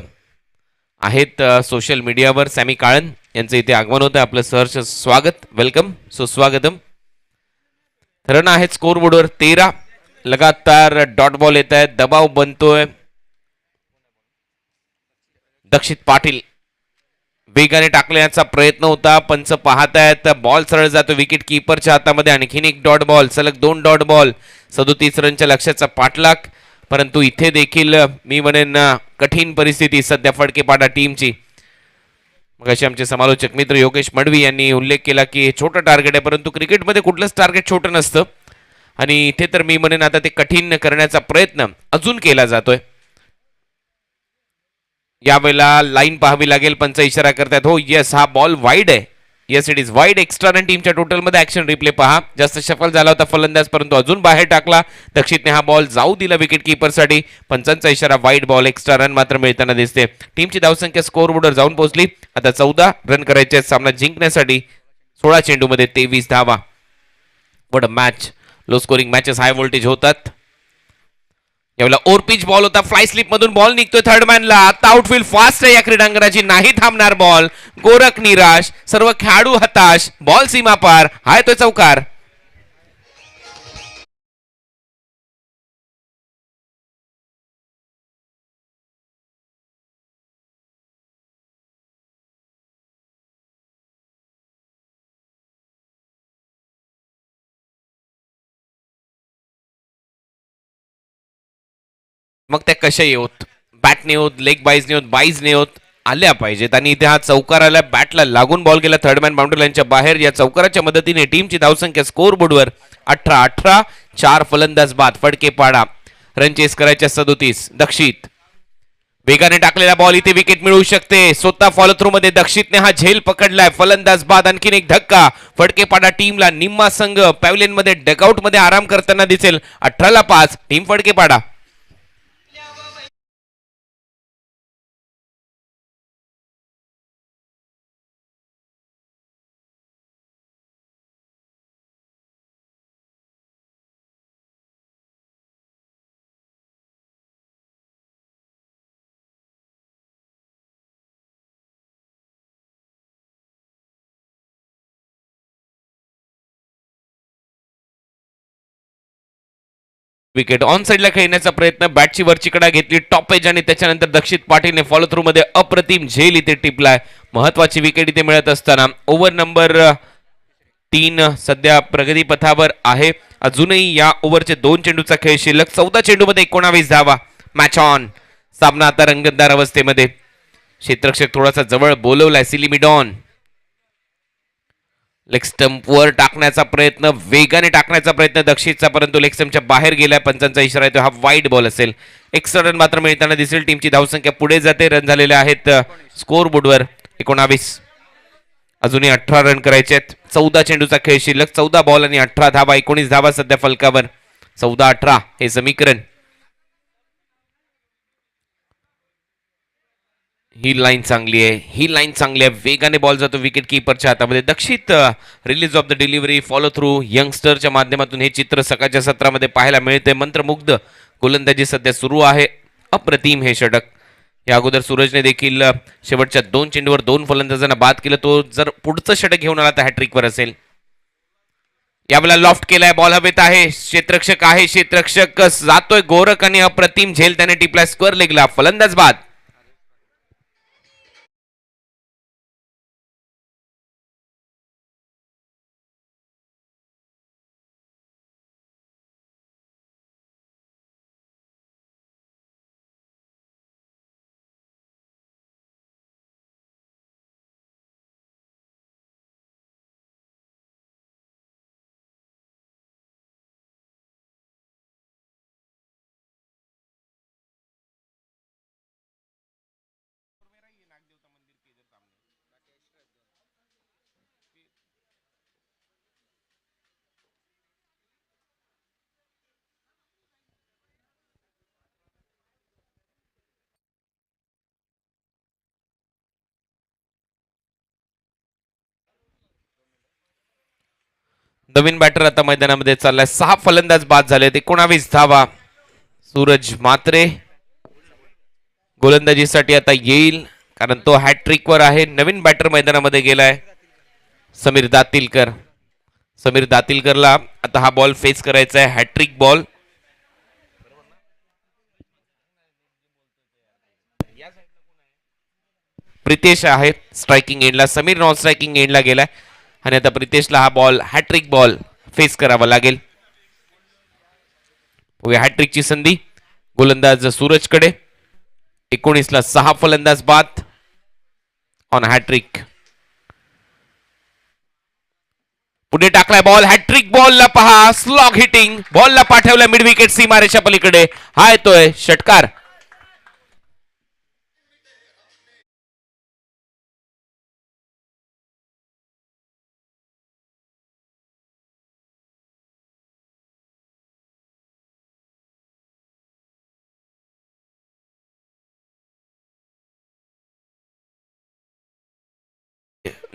आहेत सोशल मीडियावर. सॅमी काळन यांचं इथे आगमन होतं. आपलं सहर्ष स्वागत, वेलकम, सुस्वागतम. रन आहेत स्कोर बोर्डवर 13. लगातार डॉट बॉल येत आहेत, दबाव बनतोय. दक्षित पाटील वेगाने टाकण्याचा प्रयत्न होता, पंच पाहतायत, बॉल सरळ जातो विकेट कीपरच्या हातामध्ये. आणखीन एक डॉट बॉल, सलग 2 डॉट बॉल. 37 रनच्या लक्ष्याचा पाठलाग, परंतु इथे देखील मी म्हणेन कठीण परिस्थिती सध्या फडकेपाडा टीमची. मग असे आमचे समालोचक मित्र योगेश मडवी यांनी उल्लेख केला की हे छोटं टार्गेट आहे, परंतु क्रिकेटमध्ये कुठलंच टार्गेट छोटं नसतं आणि इथे तर मी म्हणेन आता ते कठीण करण्याचा प्रयत्न अजून केला जातोय. यावेळेला लाईन पाहावी लागेल, पंच इशारा करतात. हो येस, हा बॉल वाईड आहे. Yes it is wide. Extra run टीमच्या टोटलमध्ये ऍक्शन रिप्ले पहा. जास्त सफल झाला होता फलंदाज, परंतु अजून बाहेर टाकला. दक्षितने हा बॉल जाऊ दिला विकेट कीपरसाठी. पंचांचा इशारा वाईड बॉल. एक्स्ट्रा रन मात्र मिळताना दिसते. टीमची धावसंख्या स्कोर बोर्डवर जाऊन पोहोचली. आता 14 रन करायचे सामना जिंकण्यासाठी. 16 चेंडूमध्ये 23 धावा. What a match. Low scoring matches high voltage होतात. यावेळेला ओव्हर पिच बॉल होता, फ्लाय स्लिप मधून बॉल निघतोय थर्ड मॅनला. आता आउटफील्ड फास्ट आहे या क्रीडांगणाची, नाही थांबणार बॉल. गोरख निराश, सर्व खेळाडू हताश. बॉल सीमा पार, हाय तो चौकार. मग त्या कशा येऊत, बॅटने होत, लेग बाईजने होत, बाईजने होत, आल्या पाहिजेत. आणि इथे हा चौकार आला, बॅटला लागून बॉल गेला थर्डमॅन बाउंड्री लाईनच्या बाहेर. या चौकाराच्या मदतीने टीमची धावसंख्या स्कोर बोर्डवर 18. 4 फलंदाज बाद. फडकेपाडा रन चेस करायच्या 37. दक्षित वेगाने टाकलेला बॉल, इथे विकेट मिळू शकते. स्वतः फॉलो थ्रू मध्ये दक्षितने हा झेल पकडलाय. फलंदाज बाद. आणखीन एक धक्का. फडकेपाडा टीमला निम्मा संघ पॅव्हलियन मध्ये डगआउट मध्ये आराम करताना दिसेल. 18-5 टीम फडकेपाडा. विकेट ऑन साइडला खेळण्याचा प्रयत्न, बॅटची वरची कडा घेतली, टॉप एज आणि त्याच्यानंतर दक्षित पाटीलने फॉलो थ्रू मध्ये अप्रतिम झेल इथे टिपलाय. महत्वाची विकेट इथे मिळत असताना ओव्हर नंबर 3 सध्या प्रगती पथावर आहे. अजूनही या ओव्हरचे 2 चेंडूचा खेळ शिल्लक. 14 चेंडूमध्ये 19 धावा. Match on. सामना आता रंगतदार अवस्थेमध्ये. क्षेत्ररक्षक थोडासा जवळ बोलवलाय. सिलिमिडॉन लेग स्टंपवर टाकण्याचा प्रयत्न, वेगाने टाकण्याचा प्रयत्न दक्षितचा, परंतु लेग स्टंपच्या बाहेर गेलाय. पंचांचा इशारा येतो, हा वाईड बॉल असेल. एक्स्ट्रा रन मात्र मिळताना दिसेल. टीमची धावसंख्या पुढे जाते. रन झालेले आहेत स्कोर बोर्डवर 19. अजूनही 18 रन करायचे आहेत. 14 चेंडूचा खेळ शिल्लक. 14 बॉल आणि 18 धावा. 19 धावा सध्या फलकावर. 14-18 हे समीकरण. ही लाईन चांगली आहे, ही लाईन चांगली आहे. वेगाने बॉल जातो विकेट किपरच्या हातामध्ये. Dakshit release of the delivery, follow through यंगस्टरच्या माध्यमातून हे चित्र सकाळच्या सत्रामध्ये पाहायला मिळते. मंत्रमुग्ध गोलंदाजी सध्या सुरू आहे. अप्रतिम हे षटक. या अगोदर सूरजने देखील शेवटच्या 2 चेंडूवर 2 फलंदाजांना बाद केलं. तो जर पुढचं षटक घेऊन आला तर हॅट्रिकवर असेल. यावेळेला लॉफ्ट केलाय, बॉल हवेत आहे, क्षेत्ररक्षक आहे, क्षेत्ररक्षक जातोय गोरख आणि अप्रतिम झेल त्याने टिपलाय स्क्वेअर लेगला. फलंदाज बाद. नवीन बॅटर आता मैदानामध्ये चाललाय. 6 फलंदाज बाद झाले. 19 धावा. सूरज मात्रे गोलंदाजीसाठी आता येईल, कारण तो हॅट्रिकवर आहे. नवीन बॅटर मैदानामध्ये गेलाय समीर दातिलकर. समीर दातिलकरला आता हा बॉल फेस करायचा आहे, हॅट्रिक बॉल. प्रितेश आहे स्ट्रायकिंग एंडला, समीर नॉन स्ट्रायकिंग एंडला गेलाय आणि आता प्रितेशला हा बॉल हॅट्रिक बॉल फेस करावा लागेल. हॅट्रिकची संधी गोलंदाज सूरजकडे. 19ला 6 फलंदाज बाद ऑन हॅट्रिक. पुढे टाकलाय बॉल, हॅट्रिक बॉलला पहा, स्लॉग हिटिंग बॉलला पाठवलाय मिड विकेट सीमारेषा पलीकडे. हा येतोय षटकार.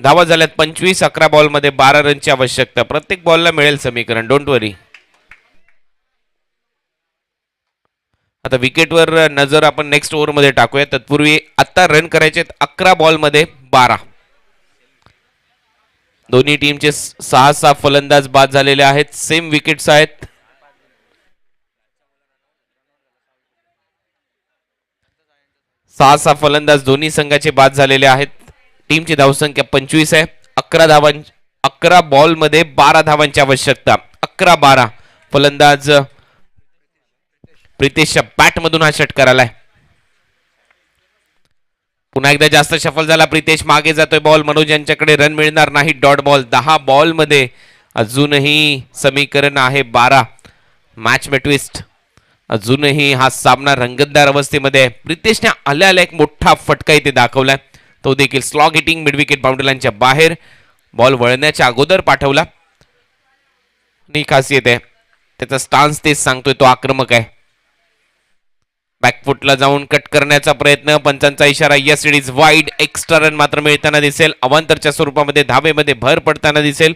धावा झाल्यात 25. 11 बॉल मध्ये 12 रनची आवश्यकता. प्रत्येक बॉलला मिळेल समीकरण, डोंट वरी. आता विकेटवर नजर आपण नेक्स्ट ओव्हर मध्ये टाकूया. तत्पूर्वी आता रन करायचे 11 बॉल मध्ये 12. दोन्ही टीमचे 6 फलंदाज बाद झालेले आहेत. सेम विकेट्स आहेत. सहा फलंदाज दोन्ही संघाचे बाद झालेले आहेत. टीमची धावसंख्या 25 आहे. 11 बॉल मध्ये 12 धावांची आवश्यकता. 11-12. फलंदाज प्रितेशच्या बॅट मधून हा षटकार आलाय. पुन्हा एकदा जास्त शफल झाला. प्रितेश मागे जातोय. बॉल मनोज यांच्याकडे, रन मिळणार नाही. Dot ball. 10 बॉल मध्ये अजूनही समीकरण आहे 12. मॅच में ट्विस्ट. अजूनही हा सामना रंगतदार अवस्थेमध्ये आहे. प्रितेशने आल्या आल्या एक मोठा फटका इथे दाखवलाय. तो देखील slog hitting mid wicket boundary लाईनच्या बाहेर. बॉल वळण्याच्या अगोदर पाठवला. ही खासियत आहे त्याचा. स्टान्स तेच सांगतोय, तो आक्रमक आहे. बॅकफुटला जाऊन कट करण्याचा प्रयत्न. पंचांचा इशारा, yes it is wide. Extra run मात्र मिळताना दिसेल. अवांतरच्या स्वरूपामध्ये धावेमध्ये भर पडताना दिसेल.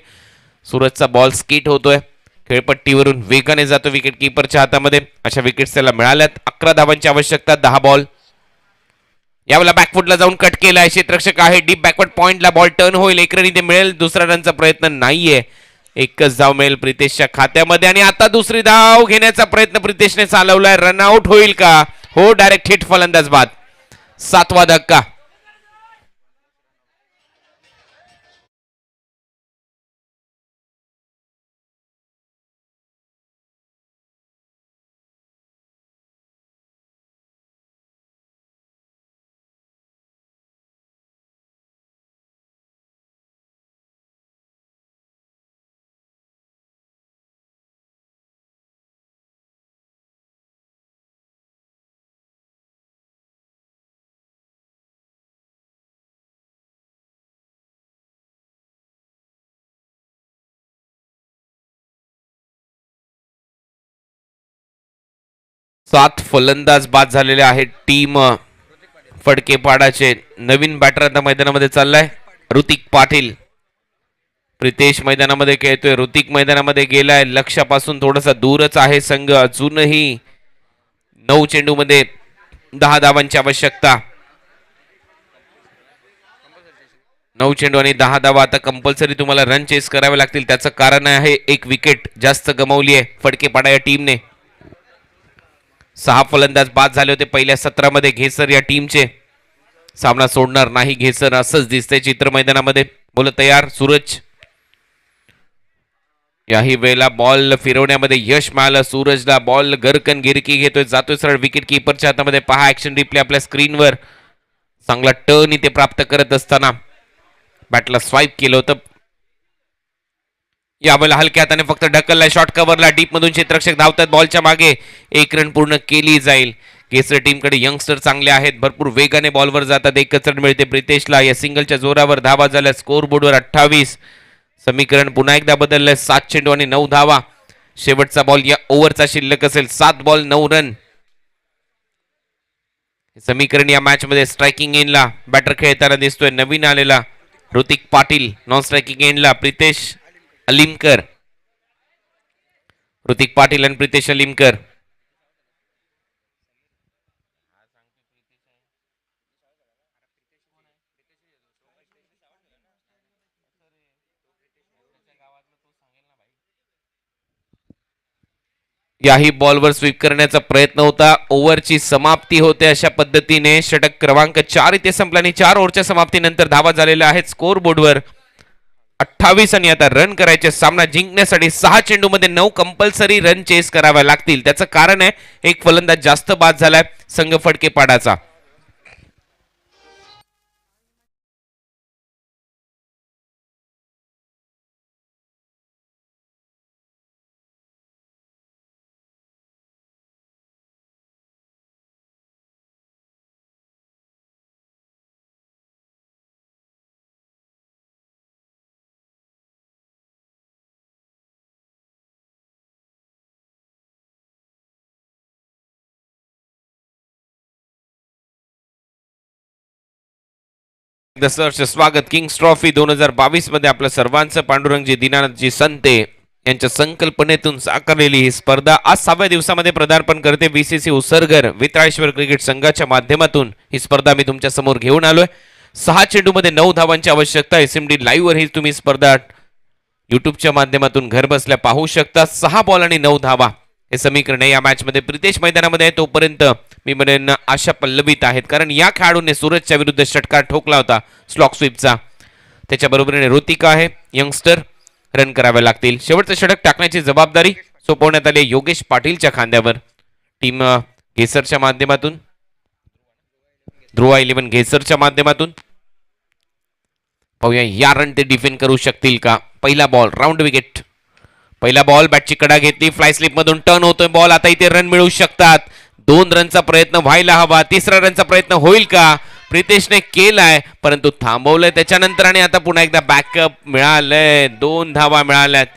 सूरजचा बॉल स्किट होतोय. खेळपट्टीवरून वेगाने जातो विकेट किपरच्या हातामध्ये. अशा विकेट्स त्याला मिळाल्यात. 11 धावांची आवश्यकता. 10 बॉल. यावेळेला बॅकफुटला जाऊन कट केलाय. क्षेत्ररक्षक आहे. डीप बॅकवर्ड पॉइंटला बॉल टर्न होईल. 1 रन इथे मिळेल. दुसऱ्या रनचा प्रयत्न नाहीये. एकच धाव मिळेल प्रितेशच्या खात्यामध्ये. आणि आता दुसरी धाव घेण्याचा प्रयत्न प्रितेशने चालवलाय. रनआउट होईल का? हो, डायरेक्ट हिट. फलंदाज बाद. 7वा धक्का. सात फलंदाज बाद झालेले आहेत टीम फडकेपाडाचे नवीन बॅटर आता मैदानामध्ये चाललाय ऋतिक पाटील. प्रितेश मैदानामध्ये खेळतोय, ऋतिक मैदानामध्ये गेलाय, लक्षापासून थोडासा दूरच आहे संघ. अजूनही 9 चेंडूमध्ये 10 धावांची आवश्यकता. 9 चेंडू आणि 10 धावा. आता कंपल्सरी तुम्हाला रन चेस करावे लागतील. त्याचं कारण आहे एक विकेट जास्त गमावली आहे फडकेपाडा या टीमने. 6 फलंदाज बाद झाले होते पहिल्या सत्रामध्ये घेसर या टीमचे. सामना सोडणार नाही घेसर असंच दिसतंय चित्र मैदानामध्ये. बोल तयार सूरज. याही वेळेला बॉल फिरवण्यामध्ये यश मिळालं सूरजला. बॉल गरकन गिरकी घेतोय, जातोय सरळ विकेट कीपरच्या हातामध्ये. पहा ऍक्शन रिप्ले आपल्या स्क्रीनवर. चांगला टर्न इथे प्राप्त करत असताना बॅटला स्वाईप केलं होतं. यावेळेला हलक्या हाताने फक्त ढकललाय शॉर्ट कव्हरला. डीप मधून क्षेत्ररक्षक धावतात बॉलच्या मागे. 1 रन पूर्ण केली जाईल. केसर टीमकडे यंगस्टर चांगले आहेत, भरपूर वेगाने बॉलवर जातात. 1च रन मिळते प्रितेशला. या सिंगलच्या जोरावर धावा झाल्या स्कोर बोर्डवर 28. समीकरण पुन्हा एकदा बदललंय. 7 चेंडू आणि 9 धावा. शेवटचा बॉल या ओव्हरचा शिल्लक असेल. 7 बॉल 9 रन. समीकरण या मॅच मध्ये स्ट्रायकिंग एंडला बॅटर खेळताना दिसतोय नवीन आलेला ऋतिक पाटील. नॉन स्ट्रायकिंग एंडला प्रितेश अलिमकर. ऋतिक पाटील आणि प्रितेश अलिमकर. याही बॉलवर स्वीप करण्याचा प्रयत्न होता. ओव्हरची समाप्ती होते अशा पद्धतीने. षटक क्रमांक 4 इथे संपला आणि 4 ओव्हरच्या समाप्तीनंतर धावा झालेल्या आहेत स्कोर बोर्डवर 28. आणि आता रन करायचे सामना जिंकण्यासाठी 6 चेंडूमध्ये 9 कंपल्सरी रन चेस कराव्या लागतील. त्याचं कारण आहे एक फलंदाज जास्त बाद झालाय संघ फडकेपाडाचा. सहर्ष स्वागत किंग्स ट्रॉफी 2022 मध्ये आपल्या सर्वांचं. पांडुरंगजी दीनानाथजी संते यांच्या संकल्पनेतून साकारलेली ही स्पर्धा आज 6व्या दिवसामध्ये पदार्पण करते. बीसीसी उसरगर वित्राळेश्वर क्रिकेट संघाच्या माध्यमातून ही स्पर्धा मी तुमच्या समोर घेऊन आलोय. 6 चेंडूमध्ये 9 धावांची आवश्यकता. एसएमडी लाईव्ह वर ही तुम्ही स्पर्धा युट्यूबच्या माध्यमातून घर बसल्या पाहू शकता. 6 बॉल आणि 9 धावा हे समीकरण या मॅच मध्ये. प्रितेश मैदानामध्ये आहे तोपर्यंत मी म्हणेन आशा पल्लवित आहेत, कारण या खेळाडूने सूरजच्या विरुद्ध षटकार ठोकला होता स्लॉक स्वीपचा. त्याच्या बरोबरीने ऋतिक आहे यंगस्टर. रन करावे लागतील. शेवटचं षटक टाकण्याची जबाबदारी सोपवण्यात आली योगेश पाटीलच्या खांद्यावर. टीम घेसरच्या माध्यमातून, ध्रुवा 11 घेसरच्या माध्यमातून. पाहूया या रन ते डिफेंड करू शकतील का. पहिला बॉल राऊंड विकेट. पहिला बॉल बॅटची कडा घेतली, फ्लाय स्लिप मधून टर्न होतोय बॉल. आता इथे रन मिळू शकतात. 2 रनचा प्रयत्न व्हायला हवा. 3रा रनचा प्रयत्न होईल का. प्रितेशने केलाय परंतु थांबवलंय त्याच्यानंतर. आणि आता पुन्हा एकदा बॅकअप मिळालंय. 2 धावा मिळाल्यात.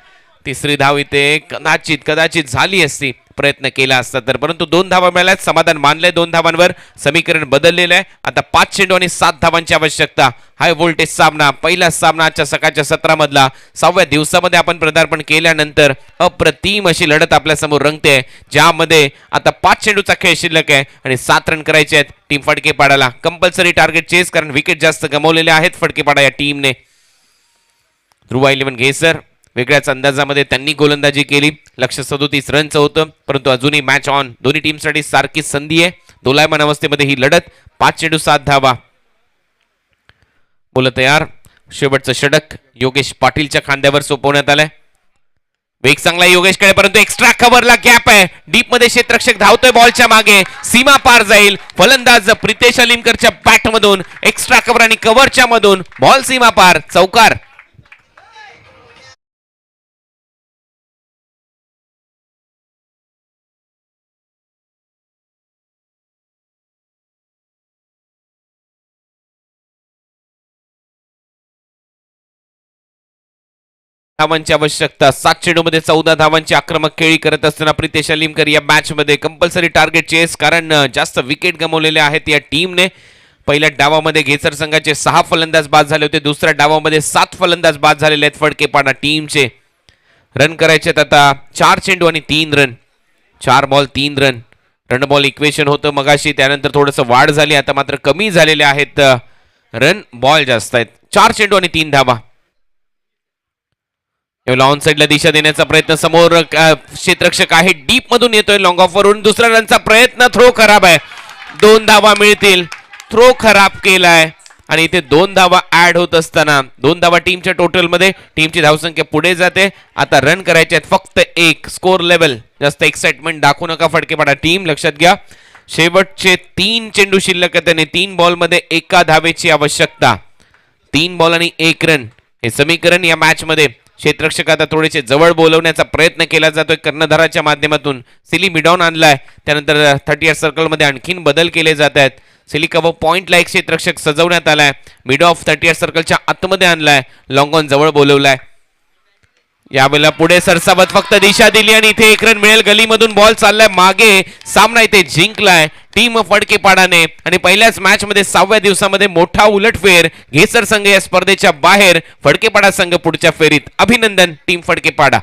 3री धाव इथे कदाचित झाली असती प्रयत्न केला असता तर, परंतु 2 धावा मिळाल्यात. समाधान मानलंय 2 धावांवर. समीकरण बदललेलं आहे. आता 5 चेंडू आणि 7 धावांची आवश्यकता. हाय व्होल्टेज सामना, पहिला सामना आजच्या सकाळच्या सत्रामधला. 6व्या दिवसामध्ये आपण पदार्पण केल्यानंतर अप्रतिम अशी लढत आपल्या समोर रंगते, ज्यामध्ये आता 5 चेंडूचा खेळ शिल्लक आहे आणि 7 रन करायचे आहेत टीम फडकेपाडाला. कंपल्सरी टार्गेट चेस, कारण विकेट जास्त गमावलेले आहेत फडकेपाडा या टीमने. ध्रुवा 11 घेसर वेगळ्याच अंदाजामध्ये त्यांनी गोलंदाजी केली. लक्ष्य 37 रनचं होतं, परंतु अजूनही मॅच ऑन. दोन्ही टीमसाठी सारखीच संधी आहे. दोलायमान अवस्थेमध्ये ही लढत. 5 चेंडू 7 धावा. बोल तयार. शेवटचं षटक योगेश पाटीलच्या खांद्यावर सोपवण्यात आलंय. वेग चांगला योगेशकडे, परंतु एक्स्ट्रा कव्हरला गॅप आहे. डीप मध्ये क्षेत्ररक्षक धावतोय बॉलच्या मागे. सीमा पार जाईल. फलंदाज प्रितेश अलिमकरच्या बॅटमधून एक्स्ट्रा कव्हर आणि कव्हरच्या मधून बॉल सीमा पार. चौकार. धावांची आवश्यकता. 7 चेंडूमध्ये 14 धावांची आक्रमक खेळी करत असताना प्रितेश अलिमकर या मॅच मध्ये कंपल्सरी टार्गेट चेस, कारण जास्त विकेट गमावलेले आहेत या टीमने. पहिल्या डावामध्ये घेसर संघाचे 6 फलंदाज बाद झाले होते, दुसऱ्या डावामध्ये 7 फलंदाज बाद झालेले आहेत फडकेपाडा टीमचे. रन करायचे आहेत आता 4 चेंडू आणि 3 run. 4 ball 3 run. Run ball equation होतं मगाशी, त्यानंतर थोडंसं वाढ झाली, आता मात्र कमी झालेले आहेत रन. बॉल जास्त आहेत. 4 चेंडू आणि 3 धावा. ऑन साईडला दिशा देण्याचा प्रयत्न, समोर क्षेत्ररक्षक आहे, डीप मधून येतोय लॉंग ऑफ वरून. दुसऱ्या रनचा प्रयत्न, थ्रो खराब आहे. 2 धावा मिळतील. थ्रो खराब केलाय आणि इथे 2 धावा ऍड होत असताना 2 धावा टीमच्या टोटल मध्ये टीमची धावसंख्या पुढे जाते. आता रन करायचे आहेत फक्त 1. स्कोर लेवल जास्त एक्साइटमेंट दाखवू नका फडकेपाडा टीम, लक्षात घ्या. शेवटचे 3 चेंडू शिल्लक आहेत आणि 3 बॉल मध्ये 1 धावेची आवश्यकता. 3 बॉल आणि 1 रन हे समीकरण या मॅच मध्ये. क्षेत्ररक्षक आता थोडेसे जवळ बोलवण्याचा प्रयत्न केला जातोय कर्णधाराच्या माध्यमातून. सिली मिडॉन आणलाय, त्यानंतर 30 सर्कल मध्ये आणखीन बदल केले जात आहेत. सिली कव्ह पॉइंटला एक क्षेत्ररक्षक सजवण्यात आलाय. मिड ऑफ 30 सर्कलच्या आतमध्ये आणलाय, लॉंग ऑन जवळ बोलवलाय. यावेळेला पुढे सरसावत फक्त दिशा दिली आणि इथे 1 रन मिळेल. गलीमधून बॉल चाललाय मागे, सामना इथे जिंकलाय टीम फडकेपाडाने. आणि पहिल्याच मॅच मध्ये 6व्या दिवसामध्ये मोठा उलटफेर. घेसर संघ या स्पर्धेच्या बाहेर, फडकेपाडा संघ पुढच्या फेरीत. अभिनंदन टीम फडकेपाडा.